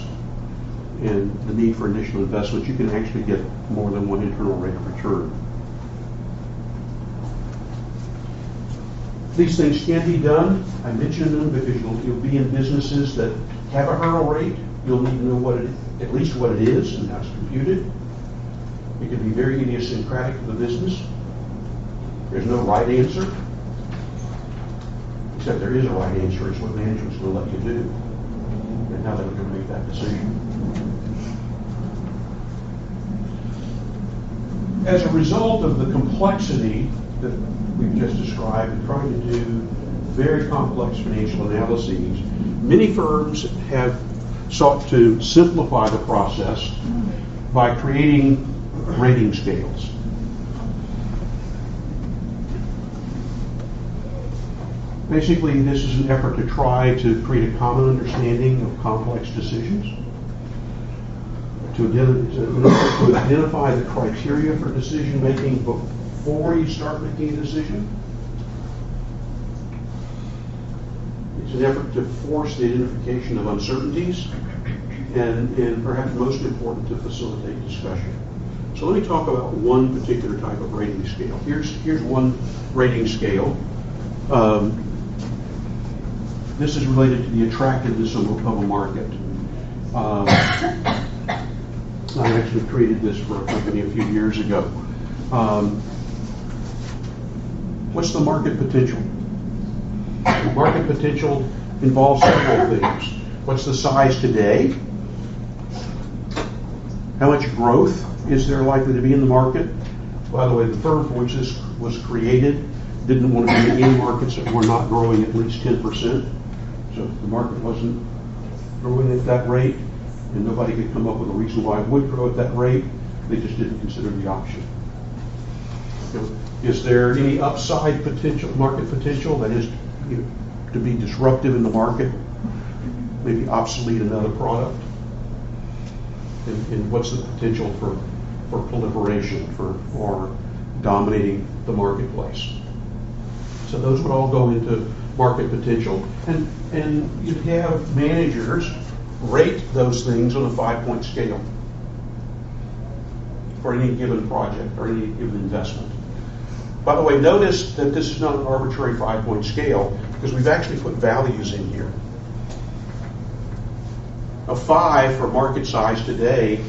Speaker 1: and the need for initial investment, you can actually get more than one internal rate of return. These things can be done. I mentioned them because you'll be in businesses that have a hurdle rate. You'll need to know at least what it is and how it's computed. It can be very idiosyncratic to the business. There's no right answer, except there is a right answer. It's what management's going to let you do, and how they're going to make that decision. As a result of the complexity that we've just described and trying to do very complex financial analyses, many firms have sought to simplify the process by creating rating scales. Basically, this is an effort to try to create a common understanding of complex decisions, to identify the criteria for decision making before you start making a decision. It's an effort to force the identification of uncertainties, and perhaps most important, to facilitate discussion. So let me talk about one particular type of rating scale. Here's one rating scale. This is related to the attractiveness of a market. I actually created this for a company a few years ago. What's the market potential? The market potential involves several things. What's the size today? How much growth is there likely to be in the market? By the way, the firm for which this was created didn't want to be in any markets that were not growing at least 10%. So if the market wasn't growing at that rate, and nobody could come up with a reason why it would grow at that rate, they just didn't consider the option. Is there any upside potential, market potential, that is to be disruptive in the market, maybe obsolete another product? And what's the potential for proliferation, for dominating the marketplace? So those would all go into market potential. And you'd have managers rate those things on a 5-point scale for any given project or any given investment. By the way, notice that this is not an arbitrary 5-point scale, because we've actually put values in here. A 5 for market size today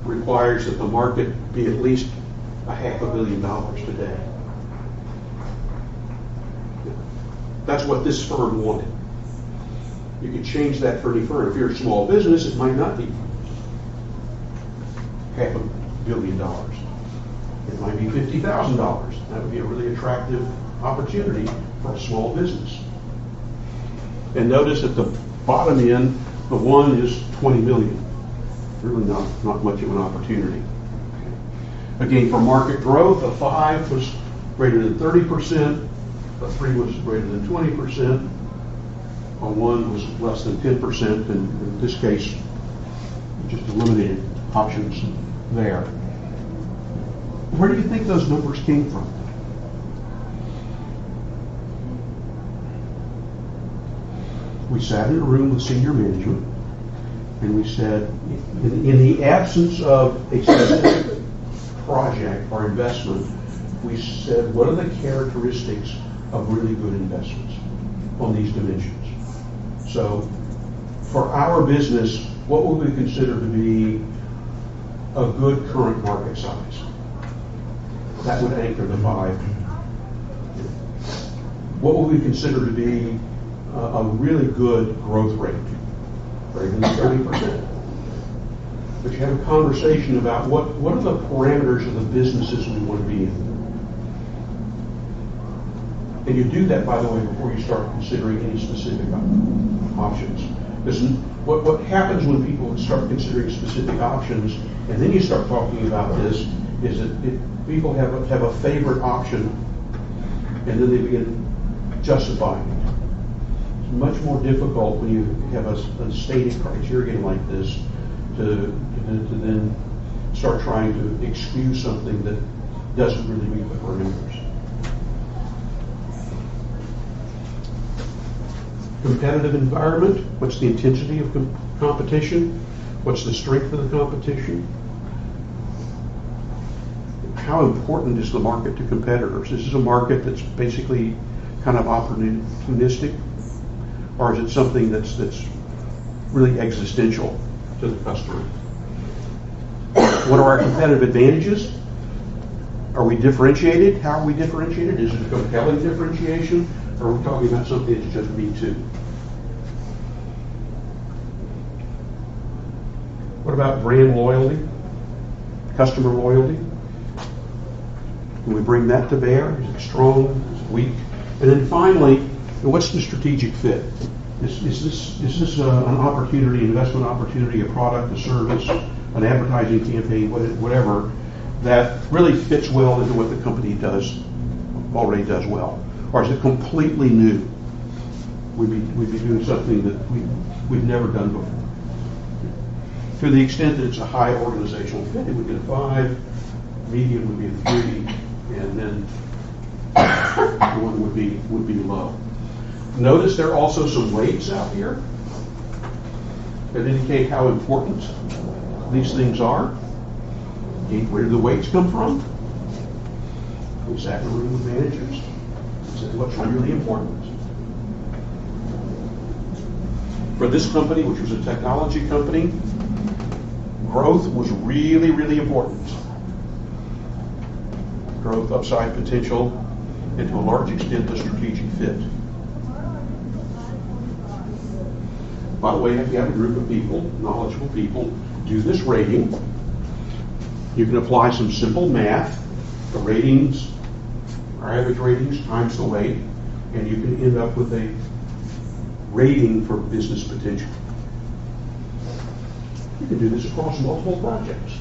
Speaker 1: requires that the market be at least $500 million today. That's what this firm wanted. You could change that for any firm. If you're a small business, it might not be $500 million. It might be $50,000. That would be a really attractive opportunity for a small business. And notice at the bottom end, the 1 is 20 million. Really not much of an opportunity. Again, for market growth, a 5 was greater than 30%, a 3 was greater than 20%, On one was less than 10%, and in this case, just eliminated options there. Where do you think those numbers came from? We sat in a room with senior management, and we said, in the absence of a specific project or investment, we said, what are the characteristics of really good investments on these dimensions? So, for our business, what would we consider to be a good current market size? That would anchor the 5. What would we consider to be a really good growth rate? Greater than 30%. But you have a conversation about what are the parameters of the businesses we want to be in. And you do that, by the way, before you start considering any specific options. Because what happens when people start considering specific options, and then you start talking about this, is that people have a favorite option, and then they begin justifying it. It's much more difficult when you have a stated criteria like this to then start trying to excuse something that doesn't really meet the parameters. Competitive environment, what's the intensity of competition? What's the strength of the competition? How important is the market to competitors? This is a market that's basically kind of opportunistic, or is it something that's really existential to the customer? What are our competitive advantages? Are we differentiated? How are we differentiated? Is it a compelling differentiation? Or are we talking about something that's just me too? What about brand loyalty? Customer loyalty? Can we bring that to bear? Is it strong? Is it weak? And then finally, what's the strategic fit? Is this an opportunity, investment opportunity, a product, a service, an advertising campaign, whatever, that really fits well into what the company already does well? Or is it completely new? We'd be doing something that we've never done before. To the extent that it's a high organizational fit, it would get a 5, medium would be a 3, and then the one would be low. Notice there are also some weights out here that indicate how important these things are. Where do the weights come from? We sat in a room with managers. What's really important. For this company, which was a technology company, growth was really, really important. Growth, upside potential, and to a large extent, the strategic fit. By the way, if you have a group of people, knowledgeable people, do this rating. You can apply some simple math. The ratings, our average ratings times the weight, and you can end up with a rating for business potential. You can do this across multiple projects,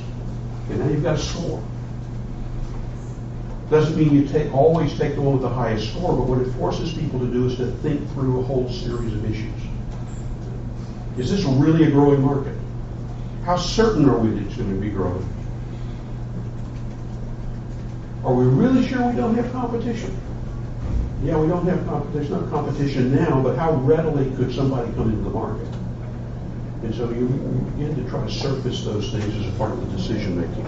Speaker 1: and now you've got a score. Doesn't mean you always take the one with the highest score, but what it forces people to do is to think through a whole series of issues. Is this really a growing market? How certain are we that it's going to be growing? Are we really sure we don't have competition? Yeah, we don't have there's no competition now, but how readily could somebody come into the market? And so you begin to try to surface those things as a part of the decision making.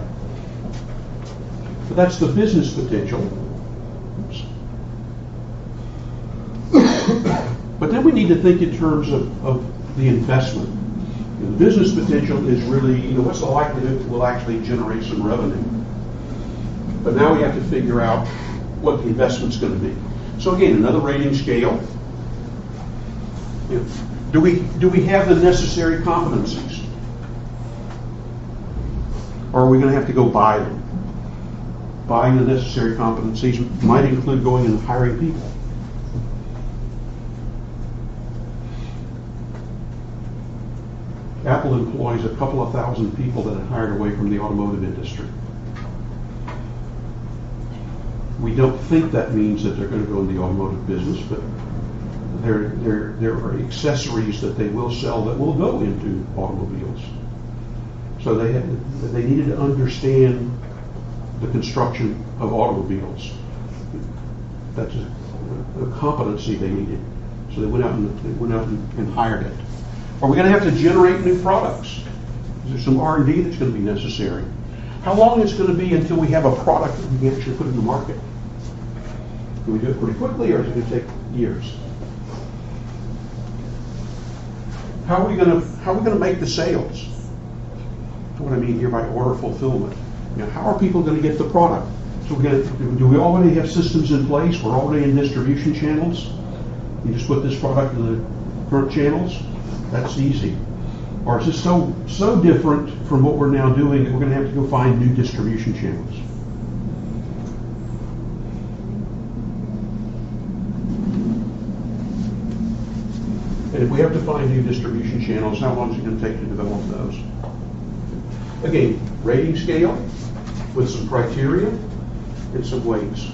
Speaker 1: But that's the business potential. But then we need to think in terms of the investment. The business potential is really, what's the likelihood we'll actually generate some revenue? But now we have to figure out what the investment's going to be. So again, another rating scale. Do we have the necessary competencies? Or are we going to have to go buy them? Buying the necessary competencies might include going and hiring people. Apple employs a couple of thousand people that it hired away from the automotive industry. We don't think that means that they're going to go in the automotive business, but there are accessories that they will sell that will go into automobiles. So they needed to understand the construction of automobiles. That's a competency they needed. So they went out and hired it. Are we going to have to generate new products? Is there some R&D that's going to be necessary? How long is it going to be until we have a product that we can actually put in the market? Can we do it pretty quickly, or is it going to take years? How are we going to make the sales? That's what I mean here by order fulfillment. How are people going to get the product? So do we already have systems in place? We're already in distribution channels. You just put this product in the current channels. That's easy. Or is this so different from what we're now doing that we're going to have to go find new distribution channels? And if we have to find new distribution channels, how long is it going to take to develop those? Again, rating scale with some criteria and some weights.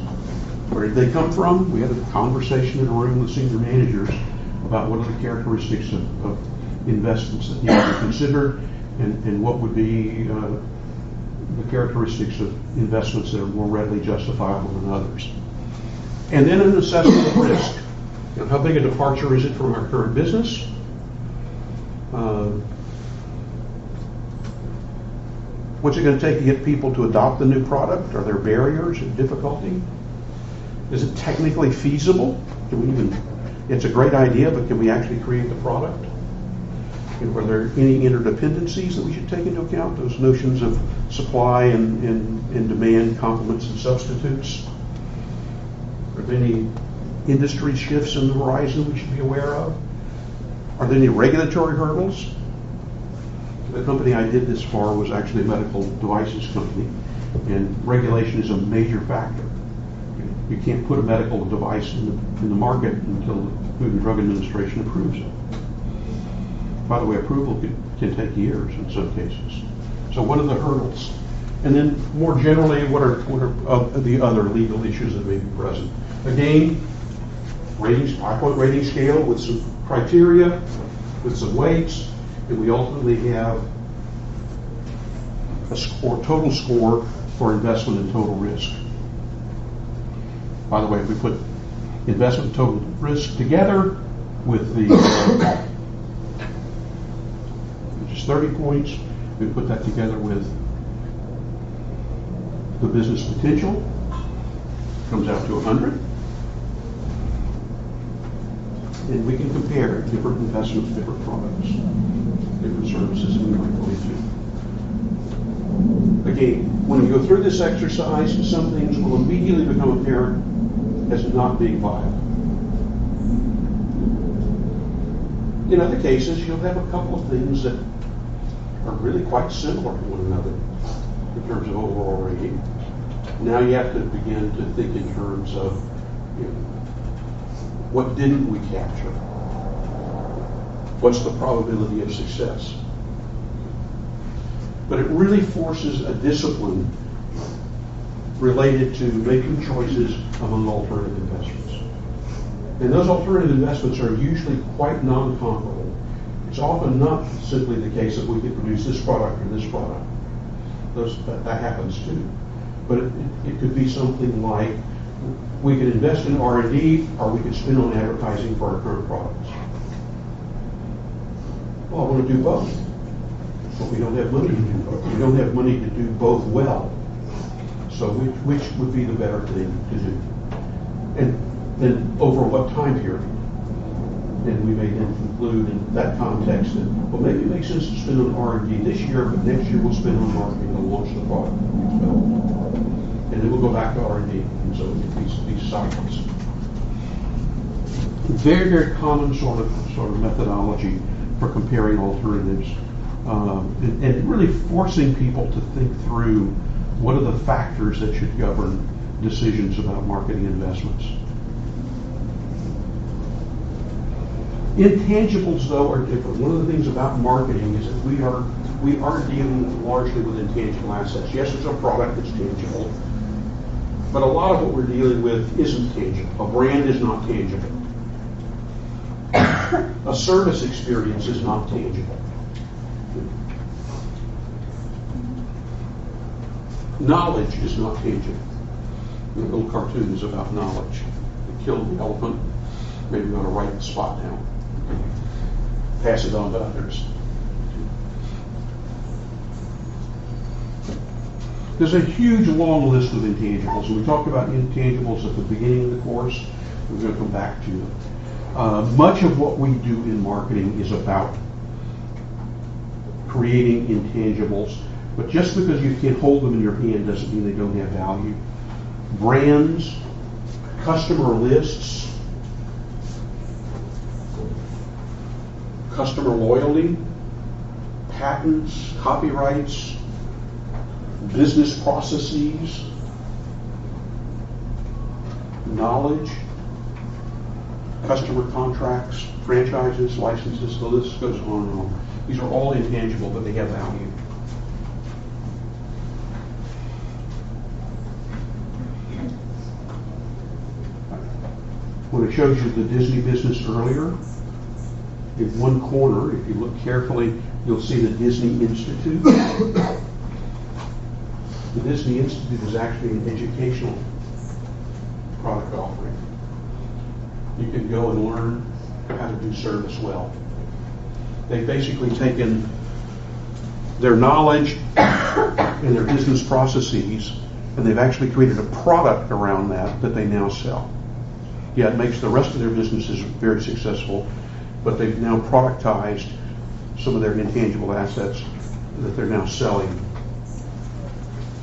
Speaker 1: Where did they come from? We had a conversation in a room with senior managers about what are the characteristics of investments that need to be considered, and what would be the characteristics of investments that are more readily justifiable than others. And then an assessment of risk. How big a departure is it from our current business? What's it going to take to get people to adopt the new product? Are there barriers and difficulty? Is it technically feasible? It's a great idea, but can we actually create the product? And were there any interdependencies that we should take into account? Those notions of supply and demand, complements and substitutes? Are there any industry shifts in the horizon we should be aware of? Are there any regulatory hurdles? The company I did this for was actually a medical devices company, and regulation is a major factor. You can't put a medical device in the market until the Food and Drug Administration approves it. By the way, approval can take years in some cases. So what are the hurdles? And then more generally, what are the other legal issues that may be present? Again, 5-point rating scale with some criteria, with some weights, and we ultimately have a total score for investment and total risk. By the way, if we put investment and total risk together with the which is 30 points, we put that together with the business potential, comes out to 100. And we can compare different investments, different products, different services, and we might go into. Again, when you go through this exercise, some things will immediately become apparent as not being viable. In other cases, you'll have a couple of things that are really quite similar to one another in terms of overall rating. Now you have to begin to think in terms of, what didn't we capture? What's the probability of success? But it really forces a discipline related to making choices among alternative investments. And those alternative investments are usually quite non-comparable. It's often not simply the case that we could produce this product or this product. That happens too. But it could be something like, we could invest in R&D, or we could spend on advertising for our current products. Well, I want to do both, but we don't have money to do both. We don't have money to do both well. So which would be the better thing to do? And then over what time period? And we may then conclude in that context that, well, maybe it makes sense to spend on R&D this year, but next year we'll spend on marketing to launch the product that we've developed. And then we'll go back to R&D. And so these cycles. Very, very common sort of methodology for comparing alternatives, and really forcing people to think through what are the factors that should govern decisions about marketing investments. Intangibles, though, are different. One of the things about marketing is that we are dealing largely with intangible assets. Yes, it's a product that's tangible, but a lot of what we're dealing with isn't tangible. A brand is not tangible. A service experience is not tangible. Knowledge is not tangible. The little cartoon is about knowledge. You killed the elephant, maybe you ought to write the spot down. Pass it on to others. There's a huge long list of intangibles. We talked about intangibles at the beginning of the course. We're going to come back to them. Much of what we do in marketing is about creating intangibles, but just because you can hold them in your hand doesn't mean they don't have value. Brands, customer lists, customer loyalty, patents, copyrights, business processes, knowledge, customer contracts, franchises, licenses, the list goes on and on. These are all intangible, but they have value. When I showed you the Disney business earlier, in one corner, if you look carefully, you'll see the Disney Institute. The Disney Institute is actually an educational product offering. You can go and learn how to do service well. They've basically taken their knowledge and their business processes, and they've actually created a product around that they now sell. Yeah, it makes the rest of their businesses very successful, but they've now productized some of their intangible assets that they're now selling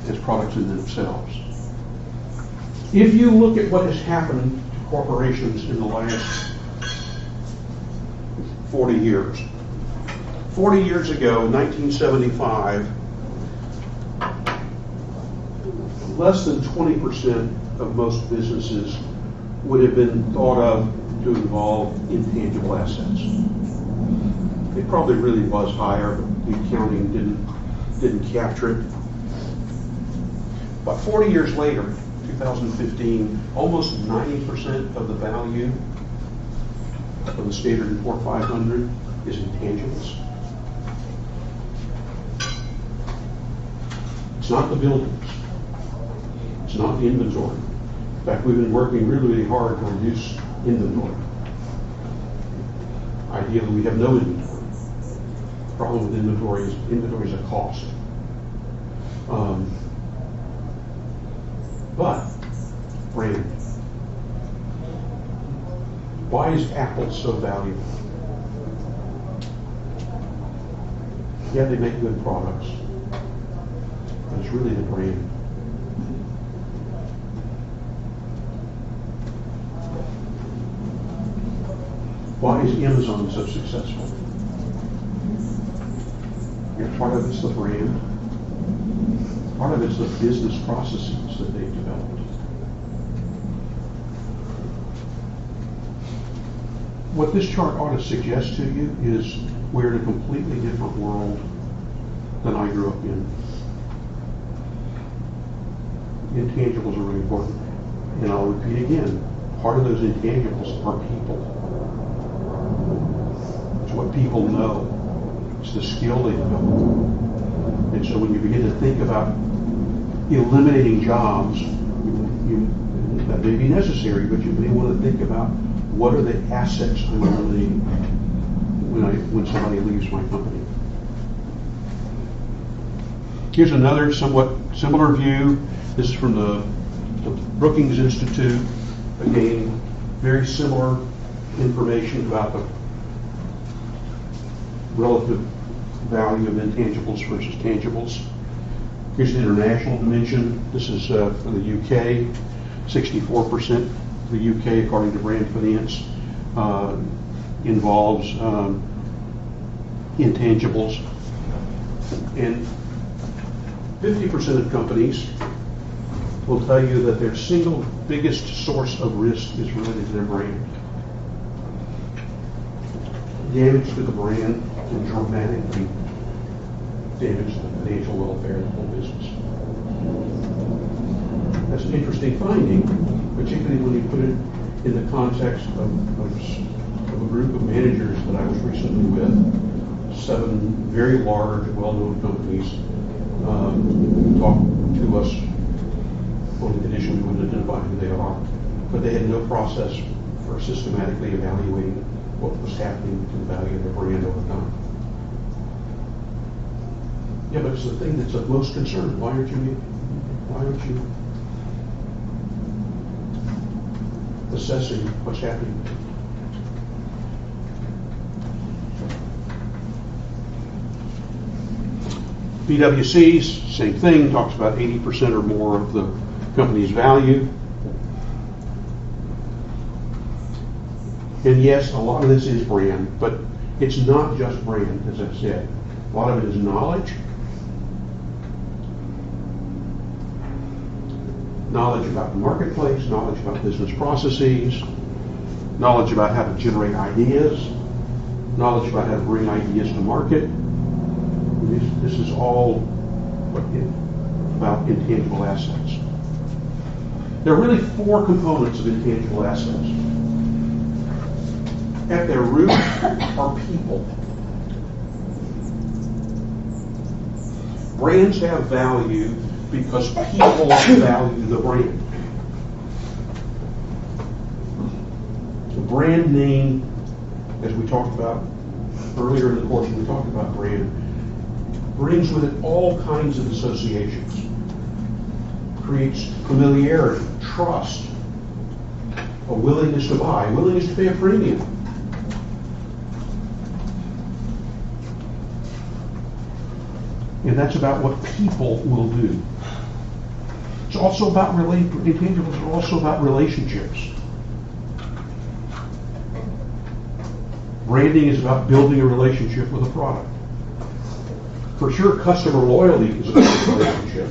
Speaker 1: as products in themselves. If you look at what has happened to corporations in the last 40 years. 40 years ago, 1975, less than 20% of most businesses would have been thought of to involve intangible assets. It probably really was higher, but the accounting didn't capture it. But 40 years later, 2015, almost 90% of the value of the Standard & Poor's 500 is intangibles. It's not the buildings. It's not the inventory. In fact, we've been working really, really hard to reduce inventory. Ideally, we have no inventory. The problem with inventory is a cost. But brand. Why is Apple so valuable? Yeah, they make good products, but it's really the brand. Why is Amazon so successful? Yeah, part of it's the brand. Part of it's the business processes that they've developed. What this chart ought to suggest to you is we're in a completely different world than I grew up in. Intangibles are really important. And I'll repeat again, part of those intangibles are people. It's what people know. It's the skill they develop. And so when you begin to think about eliminating jobs, that may be necessary, but you may want to think about what are the assets I'm eliminating when somebody leaves my company. Here's another somewhat similar view. This is from the Brookings Institute. Again, very similar information about the relative value of intangibles versus tangibles. Here's the international dimension. This is for the UK. 64% of the UK, according to Brand Finance, involves intangibles. And 50% of companies will tell you that their single biggest source of risk is related to their brand. Damage to the brand can dramatically damage the financial welfare of the whole business. That's an interesting finding, particularly when you put it in the context of a group of managers that I was recently with, 7 very large, well-known companies, talked to us on the condition we wouldn't identify who they are, but they had no process for systematically evaluating what was happening to the value of their brand over time. Yeah, but it's the thing that's of most concern. Why aren't you assessing what's happening? PwC's, same thing, talks about 80% or more of the company's value. And yes, a lot of this is brand, but it's not just brand, as I've said. A lot of it is knowledge. Knowledge about the marketplace, knowledge about business processes, knowledge about how to generate ideas, knowledge about how to bring ideas to market. This is all about intangible assets. There are really 4 components of intangible assets. At their root are people. Brands have value because people value the brand. The brand name, as we talked about earlier in the course when we talked about brand, brings with it all kinds of associations. Creates familiarity, trust, a willingness to buy, a willingness to pay a premium. And that's about what people will do. It's also about intangibles are also about relationships. Branding is about building a relationship with a product. For sure, customer loyalty is about a relationship.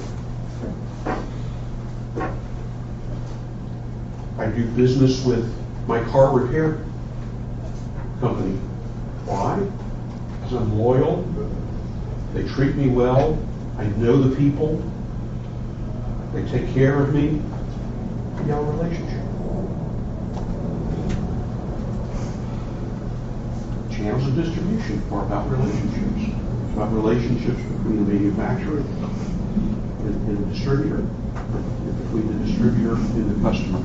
Speaker 1: I do business with my car repair company. Why? Because I'm loyal. They treat me well. I know the people. They take care of me. We have a relationship. Channels of distribution are about relationships. It's about relationships between the manufacturer and the distributor, between the distributor and the customer.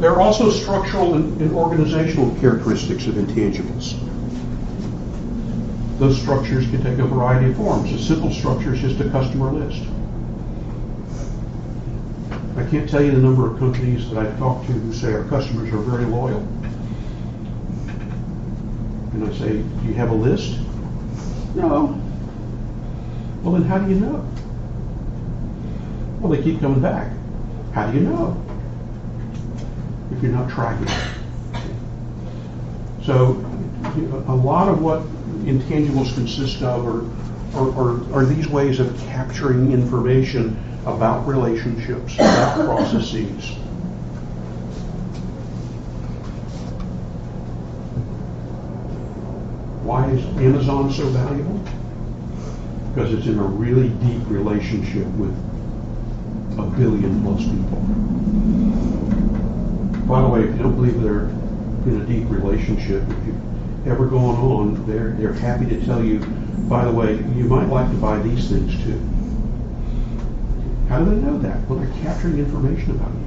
Speaker 1: There are also structural and organizational characteristics of intangibles. Those structures can take a variety of forms. A simple structure is just a customer list. I can't tell you the number of companies that I've talked to who say our customers are very loyal. And I say, do you have a list? No. Well, then how do you know? Well, they keep coming back. How do you know? If you're not tracking it. So a lot of what intangibles consist of are these ways of capturing information about relationships, about processes. Why is Amazon so valuable? Because it's in a really deep relationship with 1 billion plus people. By the way, if you don't believe they're in a deep relationship, if you've ever gone on, they're happy to tell you, by the way, you might like to buy these things too. How do they know that? Well, they're capturing information about you.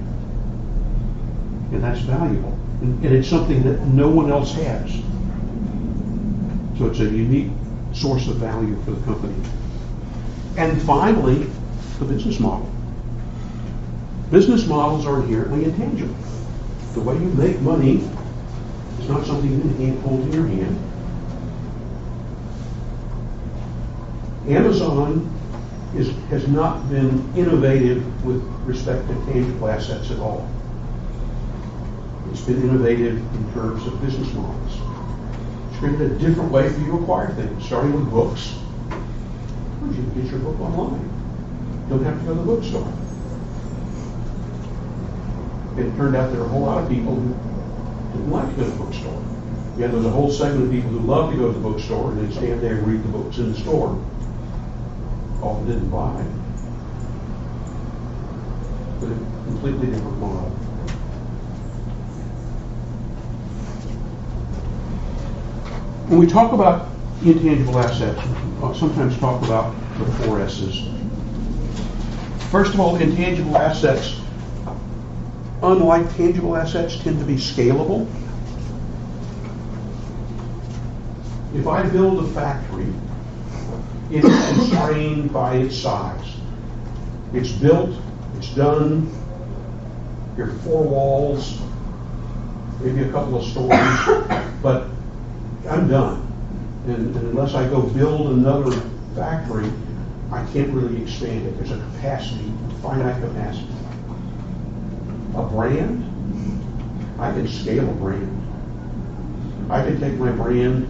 Speaker 1: And that's valuable. And it's something that no one else has. So it's a unique source of value for the company. And finally, the business model. Business models are inherently intangible. The way you make money is not something you can hold in your hand. Amazon has not been innovative with respect to tangible assets at all. It's been innovative in terms of business models. It's created a different way for you to acquire things, starting with books. Well, you can get your book online. You don't have to go to the bookstore. And it turned out there were a whole lot of people who didn't like to go to the bookstore. Yeah, there's a whole segment of people who love to go to the bookstore and then stand there and read the books in the store. All didn't buy. But a completely different model. When we talk about intangible assets, we sometimes talk about the 4 S's. First of all, intangible assets, unlike tangible assets, tend to be scalable. If I build a factory, it's constrained by its size. It's built, it's done, there are 4 walls, maybe a couple of stories, but I'm done. And unless I go build another factory, I can't really expand it. There's a capacity, finite capacity. A brand, I can scale a brand. I can take my brand,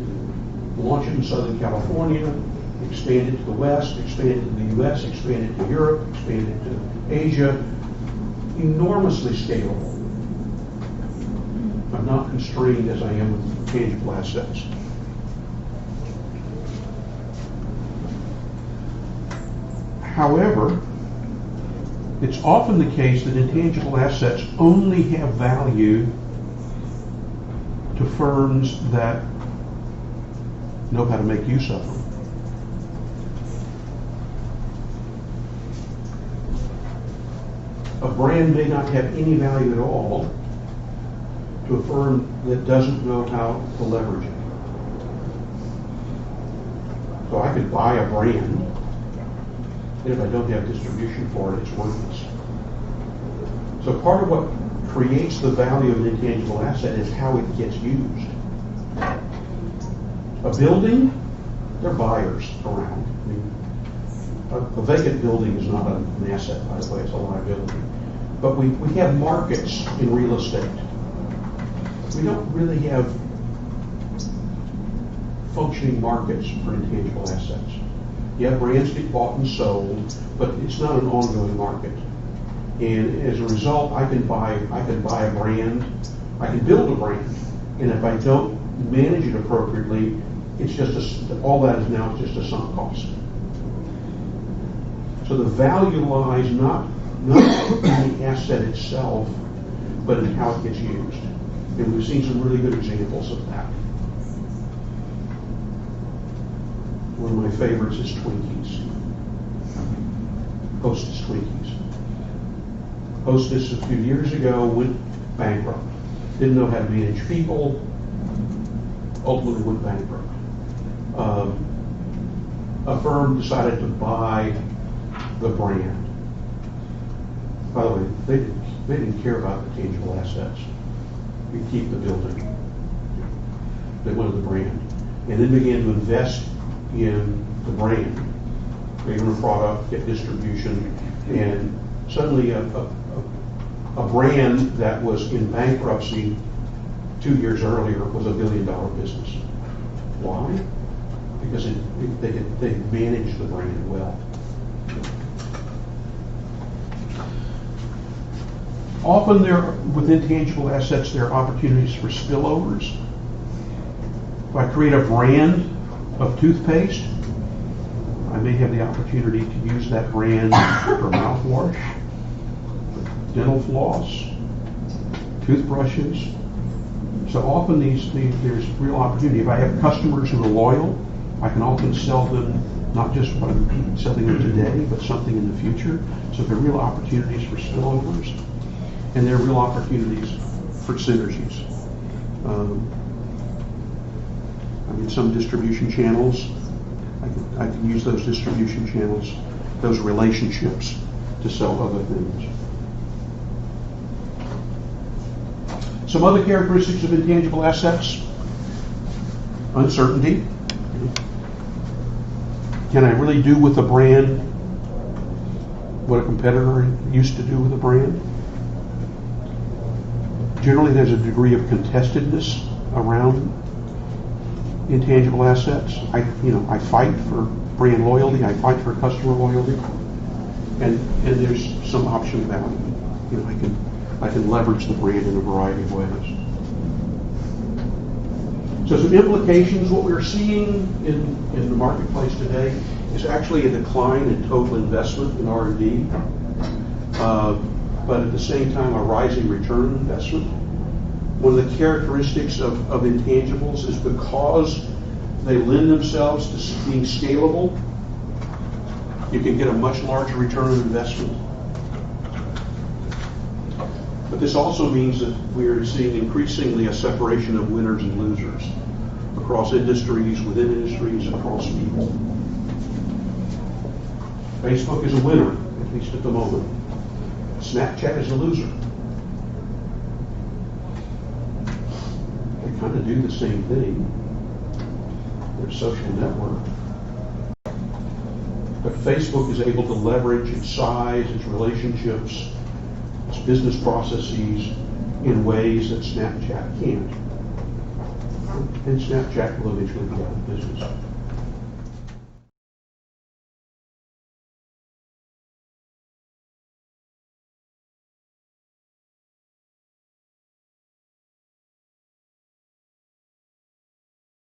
Speaker 1: launch it in Southern California, expand it to the West, expand it to the US, expand it to Europe, expand it to Asia. Enormously scalable. I'm not constrained as I am with tangible assets. However, it's often the case that intangible assets only have value to firms that know how to make use of them. A brand may not have any value at all to a firm that doesn't know how to leverage it. So I could buy a brand, and if I don't have distribution for it, it's worthless. So part of what creates the value of an intangible asset is how it gets used. A building, there are buyers around. I mean, a vacant building is not an asset, by the way, it's a liability. But we have markets in real estate. We don't really have functioning markets for intangible assets. Yeah, brands get bought and sold, but it's not an ongoing market. And as a result, I can buy a brand, I can build a brand, and if I don't manage it appropriately, it's just all that is now just a sunk cost. So the value lies not in the asset itself, but in how it gets used. And we've seen some really good examples of that. One of my favorites is Twinkies. Hostess Twinkies. Hostess a few years ago went bankrupt. Didn't know how to manage people. Ultimately went bankrupt. A firm decided to buy the brand. By the way, they didn't care about the tangible assets. You keep the building. They wanted the brand. And then began to invest in the brand, create a product, get distribution, and suddenly a brand that was in bankruptcy 2 years earlier was $1 billion business. Why? Because they managed the brand well. Often with intangible assets, there are opportunities for spillovers. If I create a brand of toothpaste, I may have the opportunity to use that brand for mouthwash, dental floss, toothbrushes. So often there's real opportunity. If I have customers who are loyal, I can often sell them not just what I'm selling them today, but something in the future. So there are real opportunities for spillovers, and there are real opportunities for synergies. Some distribution channels, I can use those distribution channels, those relationships, to sell other things. Some other characteristics of intangible assets: uncertainty. Can I really do with a brand what a competitor used to do with a brand? Generally, there's a degree of contestedness around intangible assets. I fight for brand loyalty, I fight for customer loyalty, and there's some option value. I can leverage the brand in a variety of ways. So some implications: what we're seeing in the marketplace today is actually a decline in total investment in R&D, but at the same time a rising return on investment. One of the characteristics of intangibles is because they lend themselves to being scalable. You can get a much larger return on investment. But this also means that we're seeing increasingly a separation of winners and losers across industries, within industries, across people. Facebook is a winner, at least at the moment. Snapchat is a loser. They kind of do the same thing. They're a social network. But Facebook is able to leverage its size, its relationships, its business processes in ways that Snapchat can't. And Snapchat will eventually go out of business.